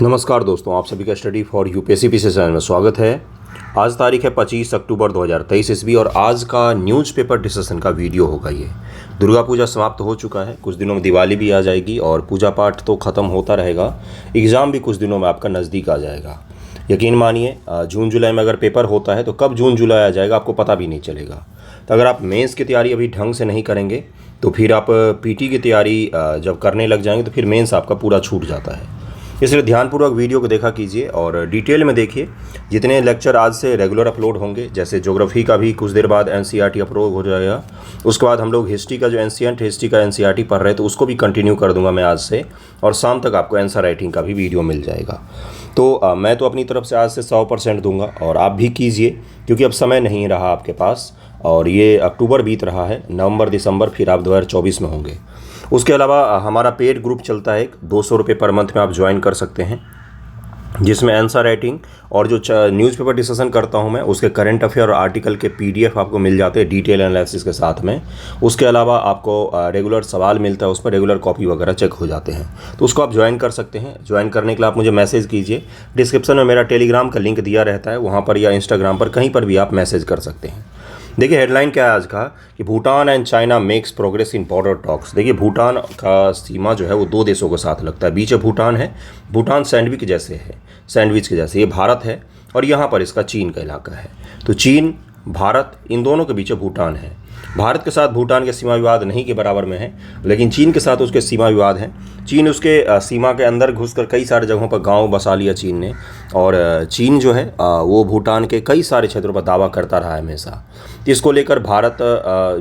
नमस्कार दोस्तों, आप सभी का study for UPSC PC channel में स्वागत है। आज तारीख है 25 अक्टूबर 2023 ईस्वी और आज का न्यूज़पेपर डिस्कशन का वीडियो होगा। ये दुर्गा पूजा समाप्त हो चुका है, कुछ दिनों में दिवाली भी आ जाएगी और पूजा पाठ तो ख़त्म होता रहेगा। एग्ज़ाम भी कुछ दिनों में आपका नज़दीक आ जाएगा। यकीन मानिए, जून जुलाई में अगर पेपर होता है तो कब जून जुलाई आ जाएगा आपको पता भी नहीं चलेगा। तो अगर आप मेंस की तैयारी अभी ढंग से नहीं करेंगे तो फिर आप पीटी की तैयारी जब करने लग जाएंगे तो फिर मेंस आपका पूरा छूट जाता है। इसलिए ध्यानपूर्वक वीडियो को देखा कीजिए और डिटेल में देखिए। जितने लेक्चर आज से रेगुलर अपलोड होंगे, जैसे ज्योग्राफी का भी कुछ देर बाद एनसीईआरटी अपलोड हो जाएगा। उसके बाद हम लोग हिस्ट्री का जो एंशिएंट हिस्ट्री का एनसीईआरटी पढ़ रहे हैं तो उसको भी कंटिन्यू कर दूंगा मैं आज से, और शाम तक आपको आंसर राइटिंग का भी वीडियो मिल जाएगा। तो मैं तो अपनी तरफ से आज से 100% दूंगा और आप भी कीजिए, क्योंकि अब समय नहीं रहा आपके पास और ये अक्टूबर बीत रहा है, नवंबर दिसंबर फिर आप 2024 में होंगे। उसके अलावा हमारा पेड ग्रुप चलता है, 200 रुपये पर मंथ में आप ज्वाइन कर सकते हैं, जिसमें आंसर राइटिंग और जो न्यूज़पेपर डिस्कशन करता हूं मैं उसके करंट अफेयर और आर्टिकल के पीडीएफ आपको मिल जाते हैं डिटेल एनालिसिस के साथ में। उसके अलावा आपको रेगुलर सवाल मिलता है, उस पर रेगुलर कॉपी वगैरह चेक हो जाते हैं, तो उसको आप ज्वाइन कर सकते हैं। ज्वाइन करने के लिए आप मुझे मैसेज कीजिए। डिस्क्रिप्शन में मेरा टेलीग्राम का लिंक दिया रहता है, वहाँ पर या इंस्टाग्राम पर कहीं पर भी आप मैसेज कर सकते हैं। देखिए हेडलाइन क्या है आज का कि Bhutan and China makes progress in border talks. देखिए भूटान का सीमा जो है वो दो देशों के साथ लगता है, बीच में भूटान है। भूटान सैंडविच जैसे है, सैंडविच के जैसे ये भारत है और यहाँ पर इसका चीन का इलाका है। तो चीन भारत इन दोनों के बीच भूटान है। भारत के साथ भूटान के सीमा विवाद नहीं के बराबर में है, लेकिन चीन के साथ उसके सीमा विवाद हैं। चीन उसके सीमा के अंदर घुसकर कई सारे जगहों पर गांव बसा लिया चीन ने, और चीन जो है वो भूटान के कई सारे क्षेत्रों पर दावा करता रहा है हमेशा। इसको लेकर भारत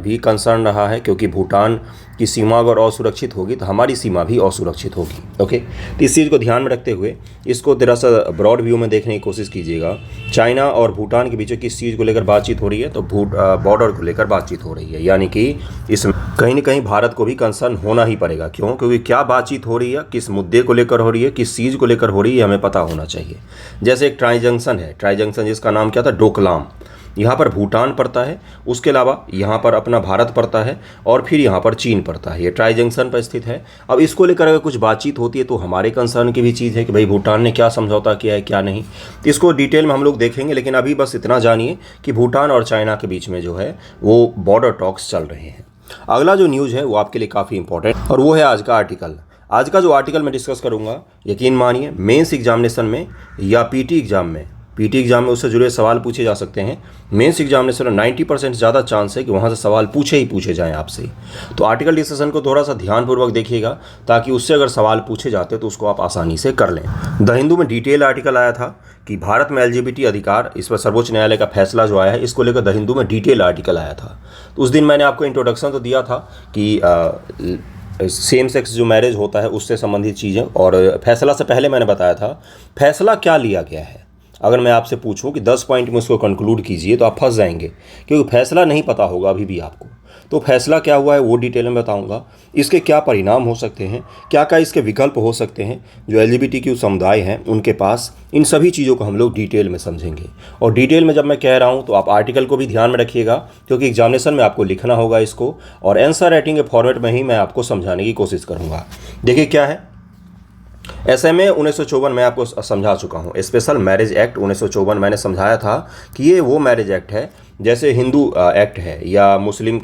भी कंसर्न रहा है, क्योंकि भूटान की सीमा अगर असुरक्षित होगी तो हमारी सीमा भी असुरक्षित होगी। ओके, तो इस चीज़ को ध्यान में रखते हुए इसको दरअसल ब्रॉड व्यू में देखने की कोशिश कीजिएगा। चाइना और भूटान के बीच किस चीज़ को लेकर बातचीत हो रही है, तो बॉर्डर को लेकर बातचीत हो रही है, यानी कि इसमें कहीं ना कहीं भारत को भी कंसर्न होना ही पड़ेगा। क्यों? क्योंकि क्या बातचीत हो रही है, किस मुद्दे को लेकर हो रही है, किस चीज़ को लेकर हो रही है, हमें पता होना चाहिए। जैसे एक ट्राई जंक्शन है, ट्राई जंक्शन जिसका नाम क्या था, डोकलाम। यहाँ पर भूटान पड़ता है, उसके अलावा यहाँ पर अपना भारत पड़ता है और फिर यहाँ पर चीन पड़ता है। ये ट्राई जंक्शन पर स्थित है। अब इसको लेकर अगर कुछ बातचीत होती है तो हमारे कंसर्न की भी चीज़ है कि भाई भूटान ने क्या समझौता किया है क्या नहीं, तो इसको डिटेल में हम लोग देखेंगे। लेकिन अभी बस इतना जानिए कि भूटान और चाइना के बीच में जो है वो बॉर्डर टॉक्स चल रहे हैं। अगला जो न्यूज़ है वो आपके लिए काफ़ी इंपॉर्टेंट और वो है आज का आर्टिकल। आज का जो आर्टिकल मैं डिस्कस करूँगा, यकीन मानिए मेंस एग्जामिनेशन में या पीटी एग्जाम में उससे जुड़े सवाल पूछे जा सकते हैं। मेंस एग्जामिनेशन में 90% ज़्यादा चांस है कि वहाँ से सवाल पूछे जाएं आपसे। तो आर्टिकल डिस्कशन को थोड़ा सा ध्यानपूर्वक देखिएगा, ताकि उससे अगर सवाल पूछे जाते तो उसको आप आसानी से कर लें। द हिंदू में डिटेल आर्टिकल आया था कि भारत में LGBT अधिकार, इस पर सर्वोच्च न्यायालय का फैसला जो आया है, इसको लेकर द हिंदू में डिटेल आर्टिकल आया था। तो उस दिन मैंने आपको इंट्रोडक्शन तो दिया था कि सेम सेक्स जो मैरिज होता है उससे संबंधित चीज़ें, और फैसला से पहले मैंने बताया था फैसला क्या लिया गया है। अगर मैं आपसे पूछूं कि 10 पॉइंट में उसको कंक्लूड कीजिए तो आप फंस जाएंगे, क्योंकि फैसला नहीं पता होगा अभी भी आपको। तो फैसला क्या हुआ है वो डिटेल में बताऊंगा, इसके क्या परिणाम हो सकते हैं, क्या क्या इसके विकल्प हो सकते हैं जो LGBTQ समुदाय हैं उनके पास। इन सभी चीज़ों को हम लोग डिटेल में समझेंगे। और डिटेल में जब मैं कह रहा हूँ तो आप आर्टिकल को भी ध्यान में रखिएगा, क्योंकि एग्जामिनेशन में आपको लिखना होगा इसको, और आंसर राइटिंग के फॉर्मेट में ही मैं आपको समझाने की कोशिश करूँगा। देखिए क्या है, SMA 1954 मैं आपको समझा चुका हूँ। स्पेशल मैरिज एक्ट 1954 मैंने समझाया था कि ये वो मैरिज एक्ट है जैसे हिंदू एक्ट है या मुस्लिम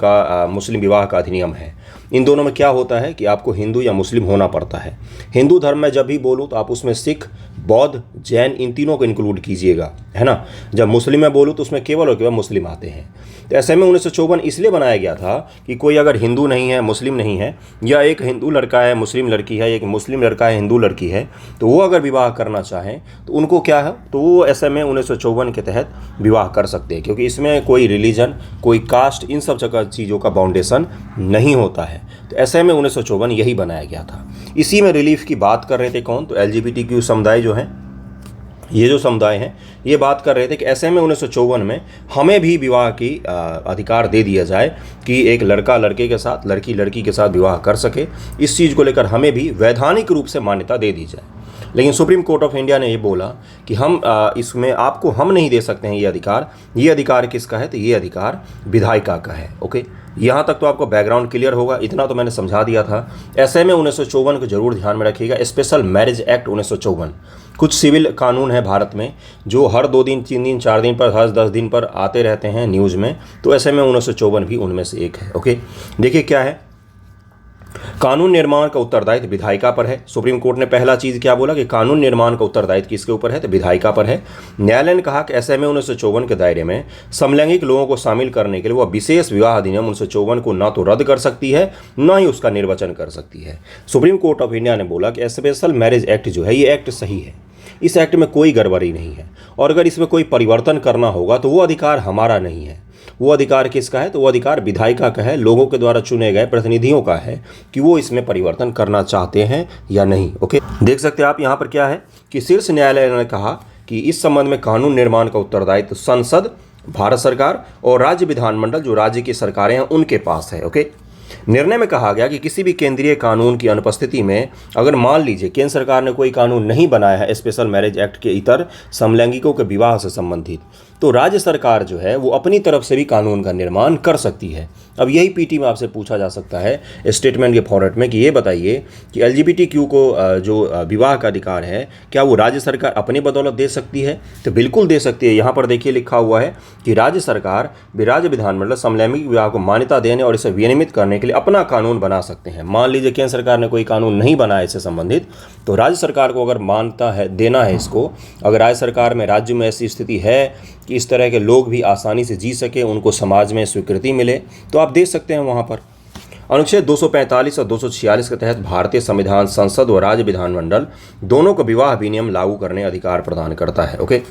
विवाह का अधिनियम है। इन दोनों में क्या होता है कि आपको हिंदू या मुस्लिम होना पड़ता है। हिंदू धर्म में जब भी बोलूँ तो आप उसमें सिख, बौद्ध, जैन इन तीनों को इंक्लूड कीजिएगा, है ना। जब मुस्लिम में बोलूँ तो उसमें केवल और केवल मुस्लिम आते हैं। तो SMA 1954 इसलिए बनाया गया था कि कोई अगर हिंदू नहीं है, मुस्लिम नहीं है, या एक हिंदू लड़का है, मुस्लिम लड़की है, एक मुस्लिम लड़का है, हिंदू लड़की है, तो वो अगर विवाह करना चाहें तो उनको क्या है, तो वो SMA 1954 के तहत विवाह कर सकते हैं, क्योंकि इसमें कोई रिलीजन, कोई कास्ट, इन सब जगह चीज़ों का बाउंडेशन नहीं होता है। तो SMA 1954 यही बनाया गया था। इसी में रिलीफ की बात कर रहे थे कौन, तो LGBTQ समुदाय जो है, ये जो समुदाय हैं ये बात कर रहे थे कि SMA 1954 में हमें भी विवाह की अधिकार दे दिया जाए कि एक लड़का लड़के के साथ, लड़की लड़की के साथ विवाह कर सके। इस चीज़ को लेकर हमें भी वैधानिक रूप से मान्यता दे दी जाए। लेकिन सुप्रीम कोर्ट ऑफ इंडिया ने ये बोला कि हम इसमें आपको हम नहीं दे सकते हैं ये अधिकार। ये अधिकार किसका है, तो ये अधिकार विधायिका का है। ओके, यहाँ तक तो आपको बैकग्राउंड क्लियर होगा, इतना तो मैंने समझा दिया था। ऐसे में 1954 को जरूर ध्यान में रखिएगा, स्पेशल मैरिज एक्ट 1954। कुछ सिविल कानून है भारत में जो हर 2 दिन 3 दिन 4 दिन पर, हर 10 दिन पर आते रहते हैं न्यूज़ में, तो ऐसे में 1954 भी उनमें से एक है। ओके, देखिए क्या है, कानून निर्माण का उत्तरदायित्व विधायिका पर है। सुप्रीम कोर्ट ने पहला चीज क्या बोला कि कानून निर्माण का उत्तरदायित्व किसके ऊपर है, तो विधायिका पर है। न्यायालय ने कहा कि एसएमए 1954 के दायरे में समलैंगिक लोगों को शामिल करने के लिए वह विशेष विवाह अधिनियम 1954 को न तो रद्द कर सकती है न ही उसका निर्वचन कर सकती है। सुप्रीम कोर्ट ऑफ इंडिया ने बोला कि स्पेशल मैरिज एक्ट जो है ये एक्ट सही है, इस एक्ट में कोई गड़बड़ी नहीं है, और अगर इसमें कोई परिवर्तन करना होगा तो वो अधिकार हमारा नहीं है। वो अधिकार किसका है, तो वो अधिकार विधायिका का है, लोगों के द्वारा चुने गए प्रतिनिधियों का है कि वो इसमें परिवर्तन करना चाहते हैं या नहीं। ओके, देख सकते हैं आप यहाँ पर क्या है कि शीर्ष न्यायालय ने कहा कि इस संबंध में कानून निर्माण का उत्तरदायित्व संसद, भारत सरकार और राज्य विधानमंडल जो राज्य की सरकारें हैं उनके पास है। ओके, निर्णय में कहा गया कि किसी भी केंद्रीय कानून की अनुपस्थिति में अगर मान लीजिए केंद्र सरकार ने कोई कानून नहीं बनाया है स्पेशल मैरिज एक्ट के इतर समलैंगिकों के विवाह से संबंधित, तो राज्य सरकार जो है वो अपनी तरफ से भी कानून का निर्माण कर सकती है। अब यही पीटी में आपसे पूछा जा सकता है स्टेटमेंट के फॉर्मेट में कि ये बताइए कि एलजीबीटीक्यू को जो विवाह का अधिकार है क्या वो राज्य सरकार अपनी बदौलत दे सकती है, तो बिल्कुल दे सकती है। यहाँ पर देखिए लिखा हुआ है कि राज्य सरकार राज्य विधानमंडल समलैंगिक विवाह को मान्यता देने और इसे विनियमित करने के लिए अपना कानून बना सकते हैं। मान लीजिए केंद्र सरकार ने कोई कानून नहीं बनाया इससे संबंधित, तो राज्य सरकार को अगर मानता है देना है इसको, अगर राज्य सरकार में राज्य में ऐसी स्थिति है कि इस तरह के लोग भी आसानी से जी सके, उनको समाज में स्वीकृति मिले, तो आप दे सकते हैं वहाँ पर। अनुच्छेद 245 और 246 के तहत भारतीय संविधान संसद और राज्य विधानमंडल दोनों को विवाह अधिनियम लागू करने अधिकार प्रदान करता है। ओके,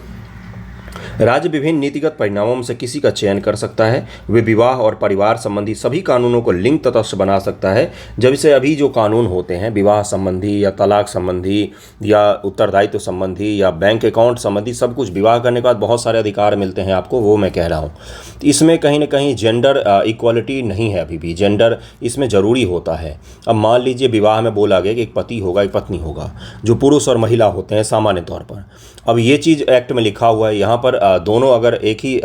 राज्य विभिन्न नीतिगत परिणामों में से किसी का चयन कर सकता है। वे विवाह और परिवार संबंधी सभी कानूनों को लिंग तटस्थ बना सकता है। जब से अभी जो कानून होते हैं विवाह संबंधी या तलाक संबंधी या उत्तरदायित्व संबंधी या बैंक अकाउंट संबंधी, सब कुछ विवाह करने के बाद बहुत सारे अधिकार मिलते हैं आपको, वो मैं कह रहा हूँ। इसमें कहीं ना कहीं जेंडर इक्वालिटी नहीं है, अभी भी जेंडर इसमें ज़रूरी होता है। अब मान लीजिए विवाह में बोला गया कि एक पति होगा एक पत्नी होगा, जो पुरुष और महिला होते हैं सामान्य तौर पर। अब ये चीज़ एक्ट में लिखा हुआ है, यहाँ पर दोनों अगर एक ही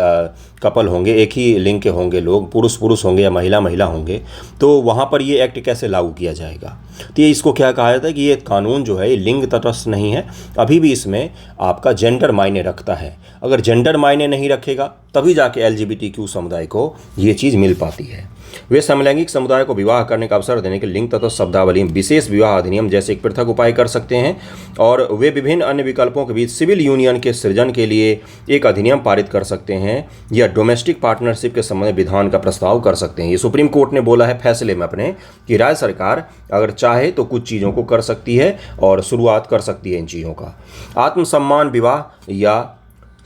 कपल होंगे, एक ही लिंग के होंगे लोग, पुरुष पुरुष होंगे या महिला महिला होंगे, तो वहाँ पर ये एक्ट कैसे लागू किया जाएगा। तो ये इसको क्या कहा जाता है कि ये कानून जो है ये लिंग तटस्थ नहीं है, अभी भी इसमें आपका जेंडर मायने रखता है। अगर जेंडर मायने नहीं रखेगा तभी जाके एलजीबीटीक्यू समुदाय को ये चीज़ मिल पाती है। वे समलैंगिक समुदाय को विवाह करने का अवसर देने के लिंग तटस्थ शब्दावली में विशेष विवाह अधिनियम जैसे एक पृथक उपाय कर सकते हैं, और वे विभिन्न अन्य विकल्पों के बीच सिविल यूनियन के सृजन के लिए एक अधिनियम पारित कर सकते हैं या डोमेस्टिक पार्टनरशिप के संबंध में विधान का प्रस्ताव कर सकते हैं। ये सुप्रीम कोर्ट ने बोला है फैसले में अपने कि राज्य सरकार अगर चाहे तो कुछ चीज़ों को कर सकती है और शुरुआत कर सकती है इन चीज़ों का। आत्मसम्मान विवाह या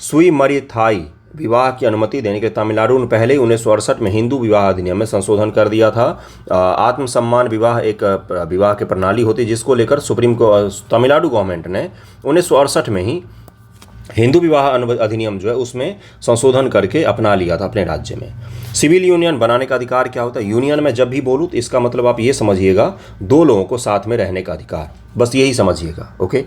सुई मरिथाई विवाह की अनुमति देने के लिए तमिलनाडु ने पहले ही 1968 में हिंदू विवाह अधिनियम में संशोधन कर दिया था। आत्मसम्मान विवाह एक विवाह की प्रणाली होती है जिसको लेकर तमिलनाडु गवर्नमेंट ने 1968 में ही हिंदू विवाह अधिनियम जो है उसमें संशोधन करके अपना लिया था अपने राज्य में। सिविल यूनियन बनाने का अधिकार क्या होता है, यूनियन में जब भी बोलूँ तो इसका मतलब आप ये समझिएगा 2 लोगों को साथ में रहने का अधिकार, बस यही समझिएगा। ओके,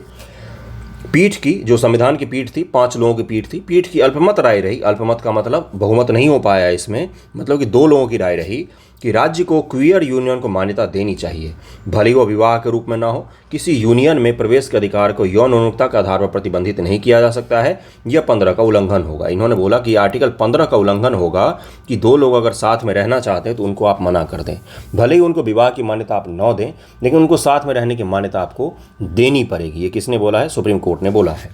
पीठ की जो संविधान की पीठ थी 5 लोगों की पीठ थी, पीठ की अल्पमत राय रही। अल्पमत का मतलब बहुमत नहीं हो पाया इसमें, मतलब कि 2 लोगों की राय रही कि राज्य को क्वियर यूनियन को मान्यता देनी चाहिए, भले ही वो विवाह के रूप में ना हो। किसी यूनियन में प्रवेश के अधिकार को यौन उन्मुखता के आधार पर प्रतिबंधित नहीं किया जा सकता है, यह 15 का उल्लंघन होगा। इन्होंने बोला कि आर्टिकल 15 का उल्लंघन होगा कि 2 लोग अगर साथ में रहना चाहते हैं तो उनको आप मना कर दें, भले ही उनको विवाह की मान्यता आप न दें, लेकिन उनको साथ में रहने की मान्यता आपको देनी पड़ेगी। ये किसने बोला है, सुप्रीम कोर्ट ने बोला है।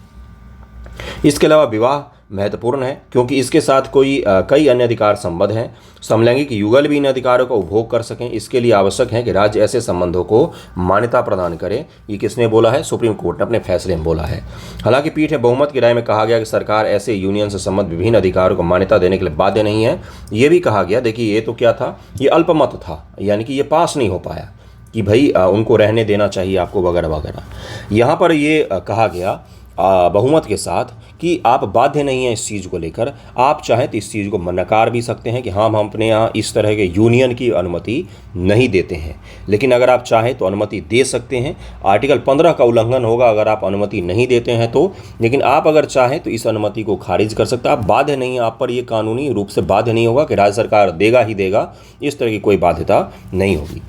इसके अलावा विवाह महत्वपूर्ण है क्योंकि इसके साथ कई अन्य अधिकार संबद्ध हैं। समलैंगिक युगल भी इन अधिकारों का उपभोग कर सकें, इसके लिए आवश्यक है कि राज्य ऐसे संबंधों को मान्यता प्रदान करे। ये किसने बोला है, सुप्रीम कोर्ट ने अपने फैसले में बोला है। हालांकि पीठ में बहुमत की राय में कहा गया कि सरकार ऐसे यूनियन से संबंध विभिन्न अधिकारों को मान्यता देने के लिए बाध्य नहीं है। ये भी कहा गया, देखिए ये तो क्या था, ये अल्पमत था, यानी कि ये पास नहीं हो पाया कि भाई उनको रहने देना चाहिए आपको वगैरह वगैरह। यहाँ पर ये कहा गया बहुमत के साथ कि आप बाध्य नहीं हैं इस चीज़ को लेकर। आप चाहें तो इस चीज़ को नकार भी सकते हैं कि हाँ, हम अपने यहाँ इस तरह के यूनियन की अनुमति नहीं देते हैं, लेकिन अगर आप चाहें तो अनुमति दे सकते हैं। आर्टिकल 15 का उल्लंघन होगा अगर आप अनुमति नहीं देते हैं तो, लेकिन आप अगर चाहें तो इस अनुमति को खारिज कर सकते हैं। आप बाध्य नहीं हैं, आप पर ये कानूनी रूप से बाध्य नहीं होगा कि राज्य सरकार देगा ही देगा, इस तरह की कोई बाध्यता नहीं होगी।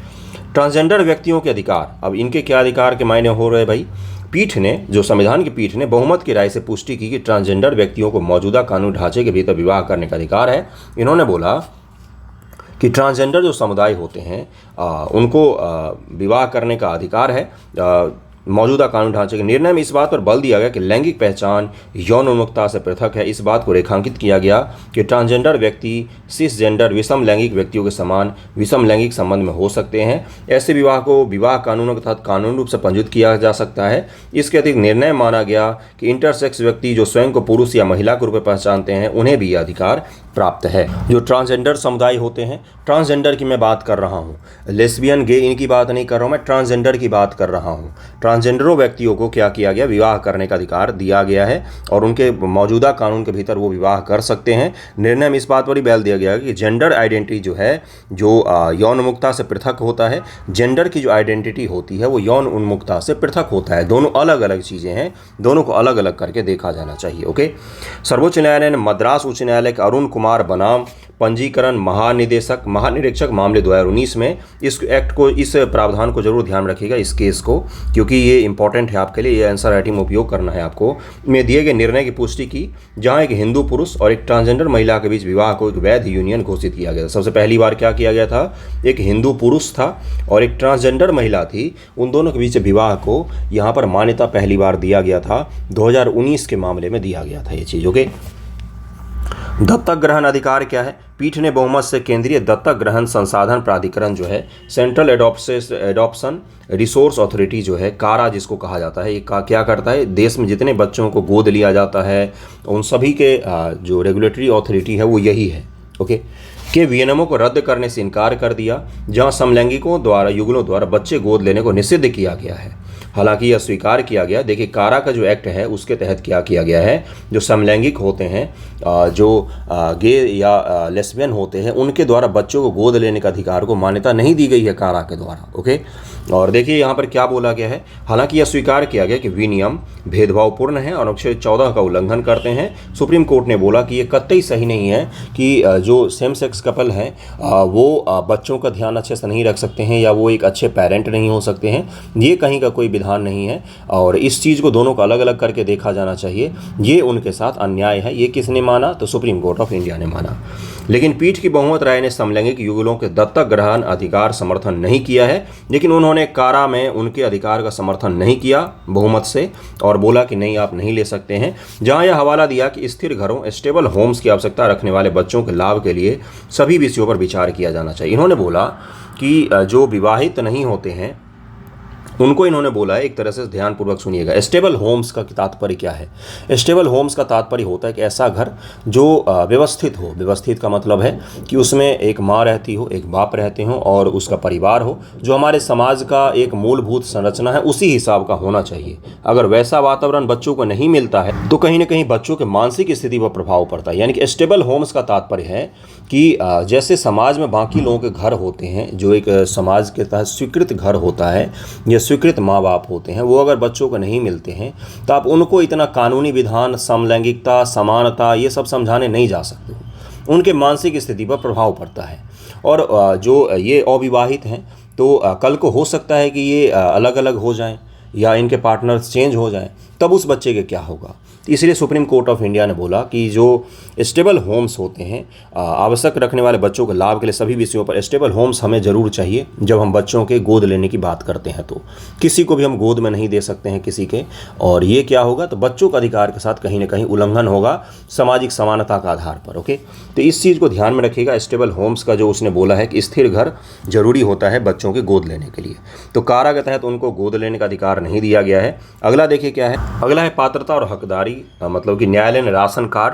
ट्रांसजेंडर व्यक्तियों के अधिकार, अब इनके क्या अधिकार के मायने हो रहे भाई। पीठ ने, जो संविधान की पीठ ने बहुमत की राय से पुष्टि की कि ट्रांसजेंडर व्यक्तियों को मौजूदा कानूनी ढांचे के भीतर विवाह करने का अधिकार है। इन्होंने बोला कि ट्रांसजेंडर जो समुदाय होते हैं उनको विवाह करने का अधिकार है। मौजूदा कानूनी ढांचे के निर्णय में इस बात पर बल दिया गया कि लैंगिक पहचान यौन उन्मुखता से पृथक है। इस बात को रेखांकित किया गया कि ट्रांसजेंडर व्यक्ति सिसजेंडर विषम लैंगिक व्यक्तियों के समान विषम लैंगिक संबंध में हो सकते हैं। ऐसे विवाह को विवाह कानूनों के तहत कानूनी रूप से पंजीकृत किया जा सकता है। इसके अतिरिक्त निर्णय माना गया कि इंटरसेक्स व्यक्ति जो स्वयं को पुरुष या महिला के रूप में पहचानते हैं उन्हें भी यह अधिकार प्राप्त है। जो ट्रांसजेंडर समुदाय होते हैं, ट्रांसजेंडर की मैं बात कर रहा हूँ, लेस्बियन गे इनकी बात नहीं कर रहा हूँ, मैं ट्रांसजेंडर की बात कर रहा हूँ। ट्रांसजेंडरों व्यक्तियों को क्या किया गया, विवाह करने का अधिकार दिया गया है और उनके मौजूदा कानून के भीतर वो विवाह कर सकते हैं। निर्णय में इस बात पर ही बल दिया गया कि जेंडर आइडेंटिटी जो है, जो यौन उन्मुखता से पृथक होता है, जेंडर की जो आइडेंटिटी होती है वो यौन उन्मुखता से पृथक होता है। दोनों अलग अलग चीज़ें हैं, दोनों को अलग अलग करके देखा जाना चाहिए। ओके। सर्वोच्च न्यायालय ने मद्रास उच्च न्यायालय के अरुण कुमार बनाम पंजीकरण महानिरीक्षक मामले 2019 में इस एक्ट को, इस प्रावधान को जरूर ध्यान रखिएगा, इस केस को, क्योंकि ये इंपॉर्टेंट है आपके लिए, ये आंसर राइटिंग में उपयोग करना है आपको। में दिए गए निर्णय की पुष्टि की जहां एक हिंदू पुरुष और एक ट्रांसजेंडर महिला के बीच विवाह को एक वैध यूनियन घोषित किया गया। सबसे पहली बार क्या किया गया था, एक हिंदू पुरुष था और एक ट्रांसजेंडर महिला थी, उन दोनों के बीच विवाह को यहाँ पर मान्यता पहली बार दिया गया था। 2019 के मामले में दिया गया था ये चीज़। ओके। दत्तक ग्रहण अधिकार क्या है। पीठ ने बहुमत से केंद्रीय दत्तक ग्रहण संसाधन प्राधिकरण जो है, सेंट्रल एडॉप्शन रिसोर्स अथॉरिटी जो है, कारा जिसको कहा जाता है, ये क्या करता है, देश में जितने बच्चों को गोद लिया जाता है उन सभी के जो रेगुलेटरी अथॉरिटी है वो यही है। ओके। के विनियमों को रद्द करने से इनकार कर दिया जहां समलैंगिकों द्वारा युगलों द्वारा बच्चे गोद लेने को निषिद्ध किया गया है। हालांकि यह स्वीकार किया गया, देखिए कारा का जो एक्ट है उसके तहत क्या किया गया है, जो समलैंगिक होते हैं, जो गे या लेस्बियन होते हैं, उनके द्वारा बच्चों को गोद लेने का अधिकार को मान्यता नहीं दी गई है कारा के द्वारा। ओके। और देखिए यहाँ पर क्या बोला गया है, हालांकि यह स्वीकार किया गया कि विनियम भेदभावपूर्ण है और अनुच्छेद 14 का उल्लंघन करते हैं। सुप्रीम कोर्ट ने बोला कि ये कतई सही नहीं है कि जो सेम सेक्स कपल हैं वो बच्चों का ध्यान अच्छे से नहीं रख सकते हैं या वो एक अच्छे पेरेंट नहीं हो सकते हैं। ये कहीं का कोई विधान नहीं है और इस चीज़ को दोनों को अलग अलग करके देखा जाना चाहिए। ये उनके साथ अन्याय है। ये किसने माना, तो सुप्रीम कोर्ट ऑफ इंडिया ने माना। लेकिन पीठ की बहुमत राय ने समलैंगिक युगलों के दत्तक ग्रहण अधिकार समर्थन नहीं किया है, लेकिन उन्होंने कारा में उनके अधिकार का समर्थन नहीं किया बहुमत से और बोला कि नहीं, आप नहीं ले सकते हैं। जहां यह हवाला दिया कि स्थिर घरों स्टेबल होम्स की आवश्यकता रखने वाले बच्चों के लाभ के लिए सभी विषयों पर विचार किया जाना चाहिए। इन्होंने बोला कि जो विवाहित नहीं होते हैं उनको इन्होंने बोला है, एक तरह से ध्यानपूर्वक सुनिएगा, स्टेबल होम्स का तात्पर्य क्या है। स्टेबल होम्स का तात्पर्य होता है कि ऐसा घर जो व्यवस्थित हो। व्यवस्थित का मतलब है कि उसमें एक माँ रहती हो, एक बाप रहते हो और उसका परिवार हो, जो हमारे समाज का एक मूलभूत संरचना है उसी हिसाब का होना चाहिए। अगर वैसा वातावरण बच्चों को नहीं मिलता है तो कहीं ना कहीं बच्चों के मानसिक स्थिति पर प्रभाव पड़ता है। यानी कि स्टेबल होम्स का तात्पर्य है कि जैसे समाज में बाकी लोगों के घर होते हैं, जो एक समाज के तहत स्वीकृत घर होता है या स्वीकृत माँ बाप होते हैं, वो अगर बच्चों को नहीं मिलते हैं तो आप उनको इतना कानूनी विधान, समलैंगिकता, समानता ये सब समझाने नहीं जा सकते हो। उनके मानसिक स्थिति पर प्रभाव पड़ता है। और जो ये अविवाहित हैं तो कल को हो सकता है कि ये अलग अलग हो जाएं या इनके पार्टनर्स चेंज हो जाएं, तब उस बच्चे के क्या होगा। इसलिए सुप्रीम कोर्ट ऑफ इंडिया ने बोला कि जो स्टेबल होम्स होते हैं, आवश्यक रखने वाले बच्चों के लाभ के लिए सभी विषयों पर स्टेबल होम्स हमें ज़रूर चाहिए। जब हम बच्चों के गोद लेने की बात करते हैं तो किसी को भी हम गोद में नहीं दे सकते हैं किसी के, और ये क्या होगा तो बच्चों के अधिकार के साथ कहीं ना कहीं उल्लंघन होगा सामाजिक समानता का आधार पर। ओके, तो इस चीज़ को ध्यान में रखिएगा। स्टेबल होम्स का जो उसने बोला है कि स्थिर घर जरूरी होता है बच्चों के गोद लेने के लिए, तो कारा के तहत उनको गोद लेने का अधिकार नहीं दिया गया है। अगला देखिए क्या है, अगला है पात्रता और हकदारी, मतलब कि न्यायालय ने राशन कार्ड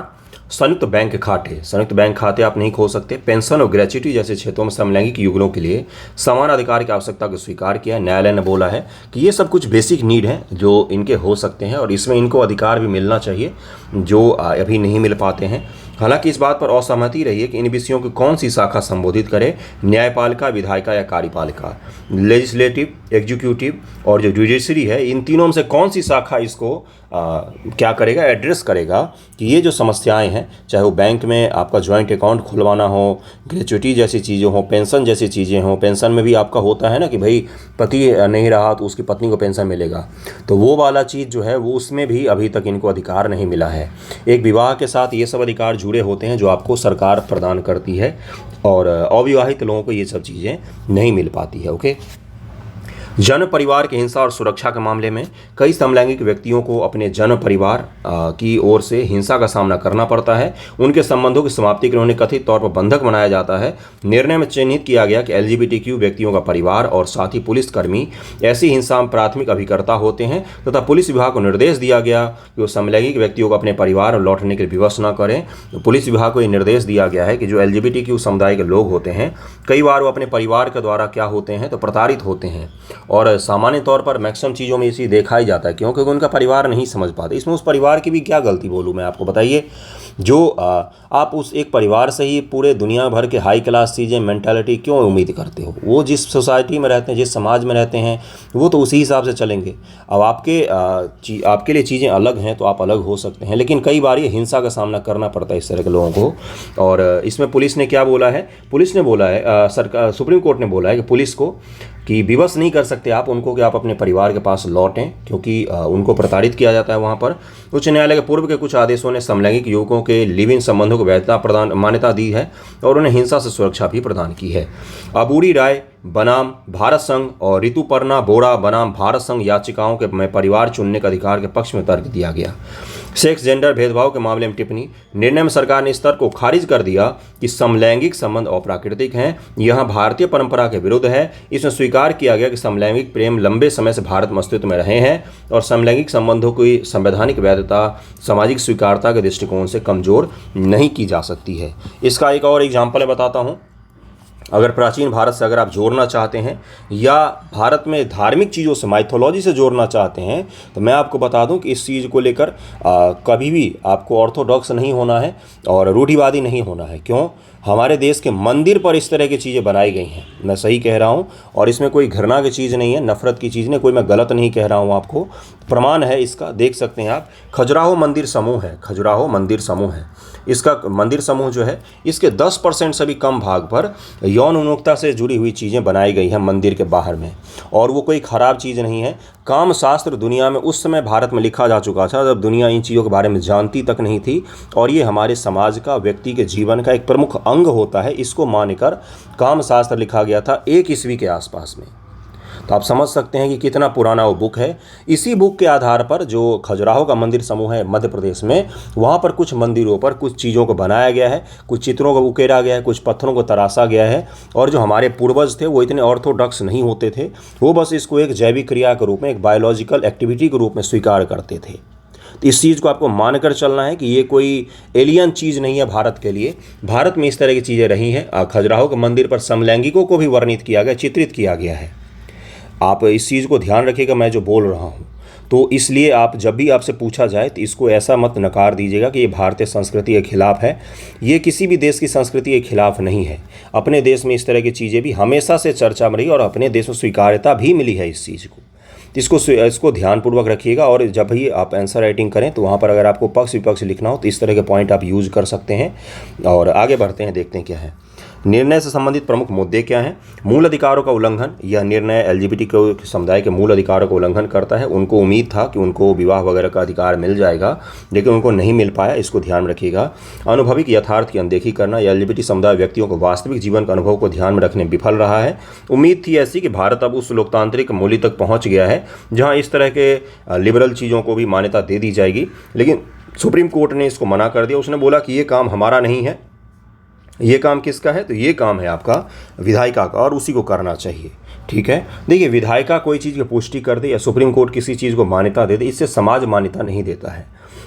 संयुक्त बैंक खाते आप नहीं खोल सकते। पेंशन और ग्रेच्युटी जैसे क्षेत्रों में समलैंगिक युगलों के लिए समान अधिकार की आवश्यकता को स्वीकार किया। न्यायालय ने बोला है कि ये सब कुछ बेसिक नीड है जो इनके हो सकते हैं और इसमें इनको अधिकार भी मिलना चाहिए जो अभी नहीं मिल पाते हैं। हालांकि इस बात पर असहमति रही है कि इन विषयों की कौन सी शाखा संबोधित करे, न्यायपालिका, विधायिका या कार्यपालिका, लेजिस्लेटिव, एग्जीक्यूटिव और जो जुडिशरी है, इन तीनों में से कौन सी शाखा इसको क्या करेगा, एड्रेस करेगा कि ये जो समस्याएं हैं, चाहे वो बैंक में आपका जॉइंट अकाउंट खुलवाना हो, ग्रेच्युटी जैसी चीज़ें हों, पेंशन जैसी चीज़ें हों। पेंशन में भी आपका होता है ना कि भाई पति नहीं रहा तो उसकी पत्नी को पेंशन मिलेगा, तो वो वाला चीज़ जो है वो उसमें भी अभी तक इनको अधिकार नहीं मिला है। एक विवाह के साथ ये सब अधिकार जुड़े होते हैं जो आपको सरकार प्रदान करती है और अविवाहित लोगों को ये सब चीज़ें नहीं मिल पाती है। ओके। जन परिवार की हिंसा और सुरक्षा के मामले में कई समलैंगिक व्यक्तियों को अपने जन परिवार की ओर से हिंसा का सामना करना पड़ता है। उनके संबंधों की समाप्ति के लिए उन्हें कथित तौर पर बंधक बनाया जाता है। निर्णय में चिन्हित किया गया कि LGBTQ व्यक्तियों का परिवार और साथी पुलिसकर्मी ऐसी हिंसा में प्राथमिक अभिकर्ता होते हैं तथा पुलिस विभाग को निर्देश दिया गया कि वो समलैंगिक व्यक्तियों को अपने परिवार लौटने के लिए विवश न करें। तो पुलिस विभाग को ये निर्देश दिया गया है कि जो LGBTQ समुदाय के लोग होते हैं, कई बार वो अपने परिवार के द्वारा क्या होते हैं तो प्रताड़ित होते हैं और सामान्य तौर पर मैक्सिमम चीज़ों में इसी देखा ही जाता है क्योंकि उनका परिवार नहीं समझ पाते। इसमें उस परिवार की भी क्या गलती बोलूँ मैं आपको, बताइए। जो आप उस एक परिवार से ही पूरे दुनिया भर के हाई क्लास चीज़ें, मेंटालिटी क्यों उम्मीद करते हो? वो जिस सोसाइटी में रहते हैं, जिस समाज में रहते हैं, वो तो उसी हिसाब से चलेंगे। अब आपके लिए चीज़ें अलग हैं तो आप अलग हो सकते हैं, लेकिन कई बार ये हिंसा का सामना करना पड़ता है इस तरह के लोगों को। और इसमें पुलिस ने क्या बोला है? पुलिस ने बोला है, सुप्रीम कोर्ट ने बोला है कि पुलिस को कि विवश नहीं कर सकते आप उनको कि आप अपने परिवार के पास लौटें क्योंकि उनको प्रताड़ित किया जाता है वहाँ पर। उच्च न्यायालय के पूर्व के कुछ आदेशों ने समलैंगिक युवकों के लिव इन संबंधों को वैधता मान्यता दी है और उन्हें हिंसा से सुरक्षा भी प्रदान की है। अबूरी राय बनाम भारत संघ और ऋतुपर्णा बोरा बनाम भारत संघ याचिकाओं के में परिवार चुनने के अधिकार के पक्ष में तर्क दिया गया। सेक्स जेंडर भेदभाव के मामले में टिप्पणी। निर्णय में सरकार ने इस तर्क को खारिज कर दिया कि समलैंगिक संबंध अप्राकृतिक हैं, यह भारतीय परंपरा के विरुद्ध है। इसमें स्वीकार किया गया कि समलैंगिक प्रेम लंबे समय से भारत में अस्तित्व में रहे हैं और समलैंगिक संबंधों की संवैधानिक वैधता सामाजिक स्वीकारता के दृष्टिकोण से कमजोर नहीं की जा सकती है। इसका एक और एग्जाम्पल मैं बताता हूँ। अगर प्राचीन भारत से अगर आप जोड़ना चाहते हैं या भारत में धार्मिक चीज़ों से, माइथोलॉजी से जोड़ना चाहते हैं, तो मैं आपको बता दूं कि इस चीज़ को लेकर कभी भी आपको ऑर्थोडॉक्स नहीं होना है और रूढ़िवादी नहीं होना है। क्यों? हमारे देश के मंदिर पर इस तरह की चीज़ें बनाई गई हैं, मैं सही कह रहा हूं, और इसमें कोई घृणा की चीज़ नहीं है, नफरत की चीज़ नहीं, कोई मैं गलत नहीं कह रहा हूं। आपको प्रमाण है इसका, देख सकते हैं आप। खजुराहो मंदिर समूह है, खजुराहो मंदिर समूह है। इसका मंदिर समूह जो है, इसके 10% से भी कम भाग पर यौन उन्मुखता से जुड़ी हुई चीज़ें बनाई गई हैं मंदिर के बाहर में, और वो कोई ख़राब चीज़ नहीं है। काम शास्त्र दुनिया में उस समय भारत में लिखा जा चुका था जब दुनिया इन चीज़ों के बारे में जानती तक नहीं थी, और ये हमारे समाज का, व्यक्ति के जीवन का एक प्रमुख अंग होता है। इसको मानकर काम शास्त्र लिखा गया था 1 ईस्वी के आसपास में। तो आप समझ सकते हैं कि कितना पुराना वो बुक है। इसी बुक के आधार पर जो खजुराहो का मंदिर समूह है मध्य प्रदेश में, वहाँ पर कुछ मंदिरों पर कुछ चीज़ों को बनाया गया है, कुछ चित्रों को उकेरा गया है, कुछ पत्थरों को तराशा गया है, और जो हमारे पूर्वज थे वो इतने ऑर्थोडॉक्स नहीं होते थे, वो बस इसको एक जैविक क्रिया के रूप में, एक बायोलॉजिकल एक्टिविटी के रूप में स्वीकार करते थे। तो इस चीज़ को आपको मानकर चलना है कि ये कोई एलियन चीज़ नहीं है भारत के लिए। भारत में इस तरह की चीज़ें रही हैं। खजुराहो के मंदिर पर समलैंगिकों को भी वर्णित किया गया, चित्रित किया गया है। आप इस चीज़ को ध्यान रखिएगा मैं जो बोल रहा हूँ। तो इसलिए आप जब भी आपसे पूछा जाए तो इसको ऐसा मत नकार दीजिएगा कि ये भारतीय संस्कृति के खिलाफ है। ये किसी भी देश की संस्कृति के खिलाफ नहीं है। अपने देश में इस तरह की चीज़ें भी हमेशा से चर्चा में रही और अपने देश में स्वीकार्यता भी मिली है इस चीज़ को। इसको ध्यानपूर्वक रखिएगा, और जब भी आप आंसर राइटिंग करें तो वहाँ पर अगर आपको पक्ष विपक्ष लिखना हो तो इस तरह के पॉइंट आप यूज़ कर सकते हैं। और आगे बढ़ते हैं, देखते हैं क्या है। निर्णय से संबंधित प्रमुख मुद्दे क्या हैं? मूल अधिकारों का उल्लंघन। यह निर्णय LGBTQ समुदाय के मूल अधिकारों का उल्लंघन करता है। उनको उम्मीद था कि उनको विवाह वगैरह का अधिकार मिल जाएगा, लेकिन उनको नहीं मिल पाया, इसको ध्यान में रखिएगा। अनुभविक यथार्थ की अनदेखी करना। LGBT समुदाय व्यक्तियों को वास्तविक जीवन के अनुभव को ध्यान में रखने में विफल रहा है। उम्मीद थी ऐसी कि भारत अब उस लोकतांत्रिक मूल्य तक पहुँच गया है जहाँ इस तरह के लिबरल चीज़ों को भी मान्यता दे दी जाएगी, लेकिन सुप्रीम कोर्ट ने इसको मना कर दिया। उसने बोला कि ये काम हमारा नहीं है। ये काम किसका है? तो ये काम है आपका विधायिका का, और उसी को करना चाहिए। ठीक है। देखिए, विधायिका कोई चीज़ की पुष्टि कर दे या सुप्रीम कोर्ट किसी चीज़ को मान्यता दे दे, इससे समाज मान्यता नहीं देता है।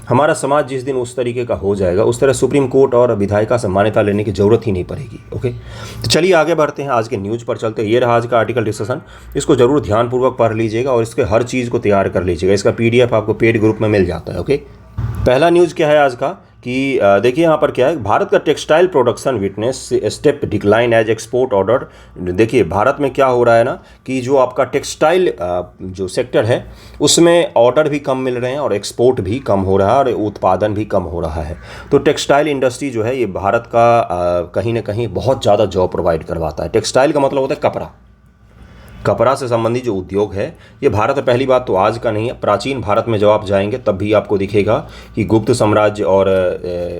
हमारा समाज जिस दिन उस तरीके का हो जाएगा, उस तरह सुप्रीम कोर्ट और विधायिका से मान्यता लेने की ज़रूरत ही नहीं पड़ेगी। ओके, तो चलिए आगे बढ़ते हैं, आज के न्यूज़ पर चलते हैं। ये रहा आज का आर्टिकल डिस्कशन, इसको जरूर ध्यानपूर्वक पढ़ लीजिएगा और इसके हर चीज़ को तैयार कर लीजिएगा। इसका PDF आपको पेड ग्रुप में मिल जाता है। ओके, पहला न्यूज़ क्या है आज का कि देखिए यहाँ पर क्या है, भारत का textile production witness step decline as export order. देखिए भारत में क्या हो रहा है ना कि जो आपका टेक्सटाइल जो सेक्टर है उसमें ऑर्डर भी कम मिल रहे हैं और एक्सपोर्ट भी कम हो रहा है और उत्पादन भी कम हो रहा है। तो टेक्सटाइल इंडस्ट्री जो है ये भारत का कहीं ना कहीं बहुत ज़्यादा जॉब प्रोवाइड करवाता है। टेक्सटाइल का मतलब होता है कपड़ा, कपड़ा से संबंधित जो उद्योग है ये भारत में, पहली बात तो आज का नहीं है, प्राचीन भारत में जब आप जाएंगे तब भी आपको दिखेगा कि गुप्त साम्राज्य और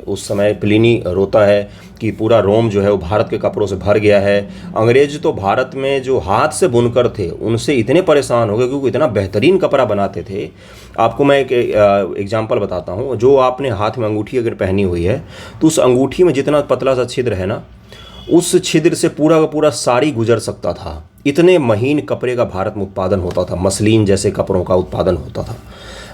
उस समय प्लिनी रोता है कि पूरा रोम जो है वो भारत के कपड़ों से भर गया है। अंग्रेज तो भारत में जो हाथ से बुनकर थे उनसे इतने परेशान हो गए क्योंकि इतना बेहतरीन कपड़ा बनाते थे। आपको मैं एक एग्जाम्पल बताता हूँ। जो आपने हाथ में अंगूठी अगर पहनी हुई है तो उस अंगूठी में जितना पतला सा छिद्र है ना, उस छिद्र से पूरा का पूरा साड़ी गुजर सकता था। इतने महीन कपड़े का भारत में उत्पादन होता था, मसलिन जैसे कपड़ों का उत्पादन होता था।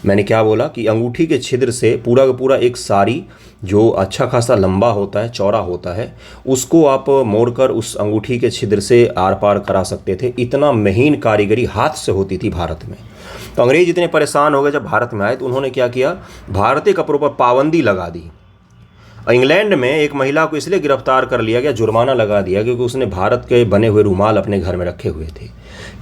मैंने क्या बोला कि अंगूठी के छिद्र से पूरा का पूरा एक साड़ी जो अच्छा खासा लंबा होता है, चौड़ा होता है, उसको आप मोड़कर उस अंगूठी के छिद्र से आर पार करा सकते थे। इतना महीन कारीगरी हाथ से होती थी भारत में। तो अंग्रेज इतने परेशान हो गए जब भारत में आए तो उन्होंने क्या किया, भारतीय कपड़ों पर पाबंदी लगा दी। इंग्लैंड में एक महिला को इसलिए गिरफ्तार कर लिया गया, जुर्माना लगा दिया क्योंकि उसने भारत के बने हुए रुमाल अपने घर में रखे हुए थे।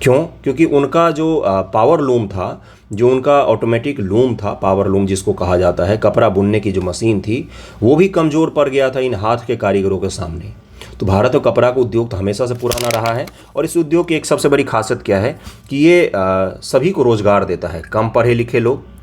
क्यों? क्योंकि उनका जो पावर लूम था, जो उनका ऑटोमेटिक लूम था, पावर लूम जिसको कहा जाता है, कपड़ा बुनने की जो मशीन थी, वो भी कमज़ोर पड़ गया था इन हाथ के कारीगरों के सामने। तो भारत में कपड़ा का उद्योग तो हमेशा से पुराना रहा है और इस उद्योग की एक सबसे बड़ी खासियत क्या है कि ये सभी को रोज़गार देता है। कम पढ़े लिखे लोग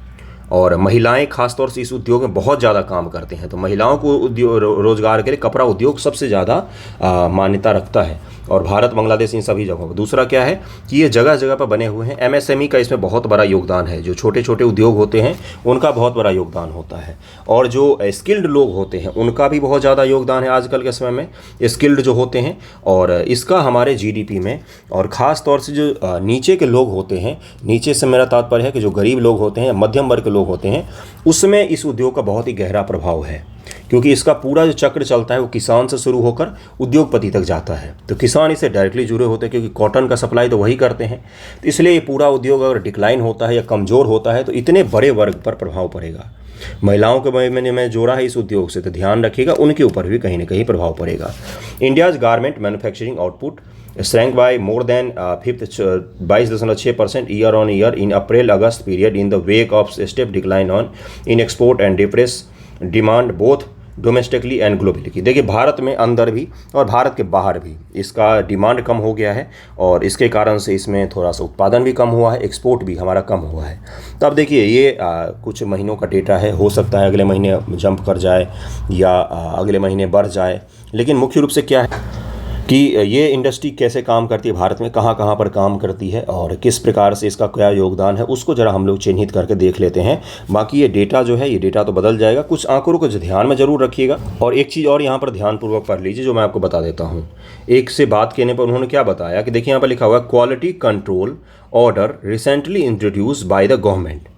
और महिलाएं खासतौर से इस उद्योग में बहुत ज़्यादा काम करते हैं। तो महिलाओं को उद्योग रोजगार के लिए कपड़ा उद्योग सबसे ज़्यादा मान्यता रखता है और भारत, बांग्लादेश, इन सभी जगहों पर। दूसरा क्या है कि ये जगह जगह पर बने हुए हैं। MSME का इसमें बहुत बड़ा योगदान है। जो छोटे छोटे उद्योग होते हैं उनका बहुत बड़ा योगदान होता है और जो स्किल्ड लोग होते हैं उनका भी बहुत ज़्यादा योगदान है आजकल के समय में, स्किल्ड जो होते हैं। और इसका हमारे GDP में, और ख़ास तौर से जो नीचे के लोग होते हैं, नीचे से मेरा तात्पर्य है कि जो गरीब लोग होते हैं, मध्यम वर्ग के लोग होते हैं, उसमें इस उद्योग का बहुत ही गहरा प्रभाव है क्योंकि इसका पूरा जो चक्र चलता है वो किसान से शुरू होकर उद्योगपति तक जाता है। तो किसान इससे डायरेक्टली जुड़े होते हैं क्योंकि कॉटन का सप्लाई तो वही करते हैं। तो इसलिए ये पूरा उद्योग अगर डिक्लाइन होता है या कमज़ोर होता है तो इतने बड़े वर्ग पर प्रभाव पड़ेगा। महिलाओं के मैंने जोड़ा है इस उद्योग से, तो ध्यान रखिएगा उनके ऊपर भी कहीं ना कहीं प्रभाव पड़ेगा। India's garment manufacturing output shrank by more than 22.6% year on year in April-August period in the wake of steep decline in export and depressed demand both domestically and globally. देखिए भारत में अंदर भी और भारत के बाहर भी इसका डिमांड कम हो गया है और इसके कारण से इसमें थोड़ा सा उत्पादन भी कम हुआ है, एक्सपोर्ट भी हमारा कम हुआ है। तो अब देखिए ये कुछ महीनों का डेटा है, हो सकता है अगले महीने जंप कर जाए या अगले महीने बढ़ जाए, लेकिन मुख्य रूप से क्या है कि ये इंडस्ट्री कैसे काम करती है भारत में, कहाँ कहाँ पर काम करती है और किस प्रकार से इसका क्या योगदान है, उसको ज़रा हम लोग चिन्हित करके देख लेते हैं। बाकी ये डेटा जो है, ये डेटा तो बदल जाएगा, कुछ आंकड़ों को ध्यान में ज़रूर रखिएगा। और एक चीज़ और यहाँ पर ध्यानपूर्वक पढ़ लीजिए जो मैं आपको बता देता हूँ। एक से बात करने पर उन्होंने क्या बताया कि देखिए यहाँ पर लिखा हुआ है, quality control order recently introduce by the government.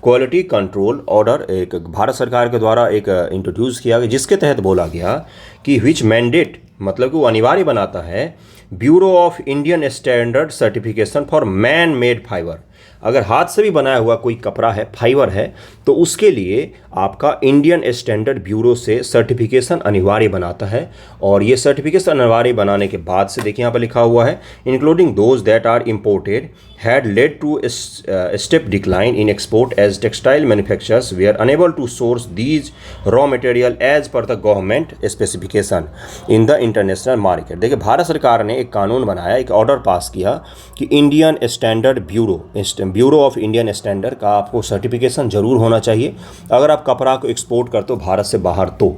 Quality control order एक भारत सरकार के द्वारा एक इंट्रोड्यूस किया गया, जिसके तहत बोला गया कि विच मैंडेट, मतलब कि वो अनिवार्य बनाता है, bureau of Indian standard certification for man made fibre. अगर हाथ से भी बनाया हुआ कोई कपड़ा है, फाइबर है, तो उसके लिए आपका इंडियन स्टैंडर्ड ब्यूरो से सर्टिफिकेशन अनिवार्य बनाता है। और ये सर्टिफिकेशन अनिवार्य बनाने के बाद से देखिए यहाँ पर लिखा हुआ है, including those that are imported had led to a steep decline in export as textile manufacturers were unable to source these raw material as per the government specification in the international market। देखिए भारत सरकार ने एक कानून बनाया, एक order pass किया कि Indian standard bureau of Indian standard का आपको सर्टिफिकेशन जरूर होना चाहिए अगर आप कपड़ा को एक्सपोर्ट करते हो भारत से बाहर। तो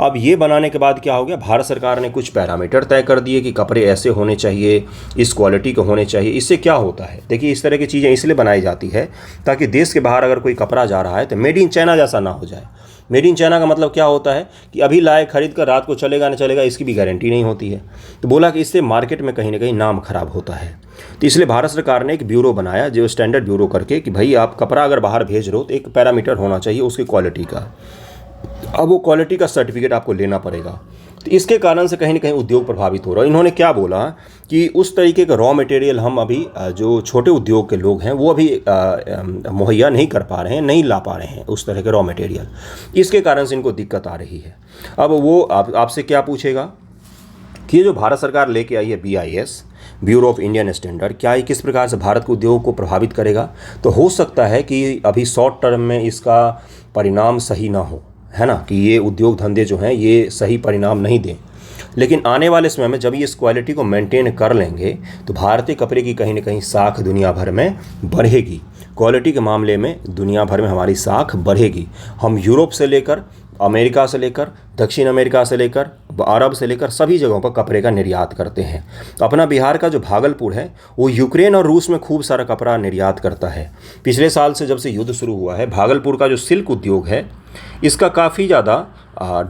अब ये बनाने के बाद क्या हो गया, भारत सरकार ने कुछ पैरामीटर तय कर दिए कि कपड़े ऐसे होने चाहिए, इस क्वालिटी के होने चाहिए। इससे क्या होता है, देखिए इस तरह की चीज़ें इसलिए बनाई जाती है ताकि देश के बाहर अगर कोई कपड़ा जा रहा है तो मेड इन चाइना जैसा ना हो जाए। मेड इन चाइना का मतलब क्या होता है कि अभी लाए खरीद कर रात को चलेगा ना चलेगा इसकी भी गारंटी नहीं होती है। तो बोला कि इससे मार्केट में कहीं ना कहीं नाम खराब होता है। तो इसलिए भारत सरकार ने एक ब्यूरो बनाया, जो स्टैंडर्ड ब्यूरो करके, कि भाई आप कपड़ा अगर बाहर भेज रहे हो तो एक पैरामीटर होना चाहिए उसकी क्वालिटी का। अब वो क्वालिटी का सर्टिफिकेट आपको लेना पड़ेगा। तो इसके कारण से कहीं ना कहीं उद्योग प्रभावित हो रहा है। इन्होंने क्या बोला कि उस तरीके का रॉ मटेरियल हम अभी जो छोटे उद्योग के लोग हैं वो अभी मुहैया नहीं कर पा रहे हैं, नहीं ला पा रहे हैं उस तरह के रॉ मटेरियल। इसके कारण से इनको दिक्कत आ रही है। अब वो आपसे क्या पूछेगा कि ये जो भारत सरकार लेके आई है BIS, bureau of Indian standard, क्या ये किस प्रकार से भारत के उद्योग को प्रभावित करेगा? तो हो सकता है कि अभी शॉर्ट टर्म में इसका परिणाम सही ना हो, है ना, कि ये उद्योग धंधे जो हैं ये सही परिणाम नहीं दें। लेकिन आने वाले समय में जब ये इस क्वालिटी को मेंटेन कर लेंगे तो भारतीय कपड़े की कहीं ना कहीं साख दुनिया भर में बढ़ेगी। क्वालिटी के मामले में दुनिया भर में हमारी साख बढ़ेगी। हम यूरोप से लेकर, अमेरिका से लेकर, दक्षिण अमेरिका से लेकर, अरब से लेकर सभी जगहों पर कपड़े का निर्यात करते हैं। तो अपना बिहार का जो भागलपुर है वो यूक्रेन और रूस में खूब सारा कपड़ा निर्यात करता है। पिछले साल से जब से युद्ध शुरू हुआ है, भागलपुर का जो सिल्क उद्योग है इसका काफ़ी ज़्यादा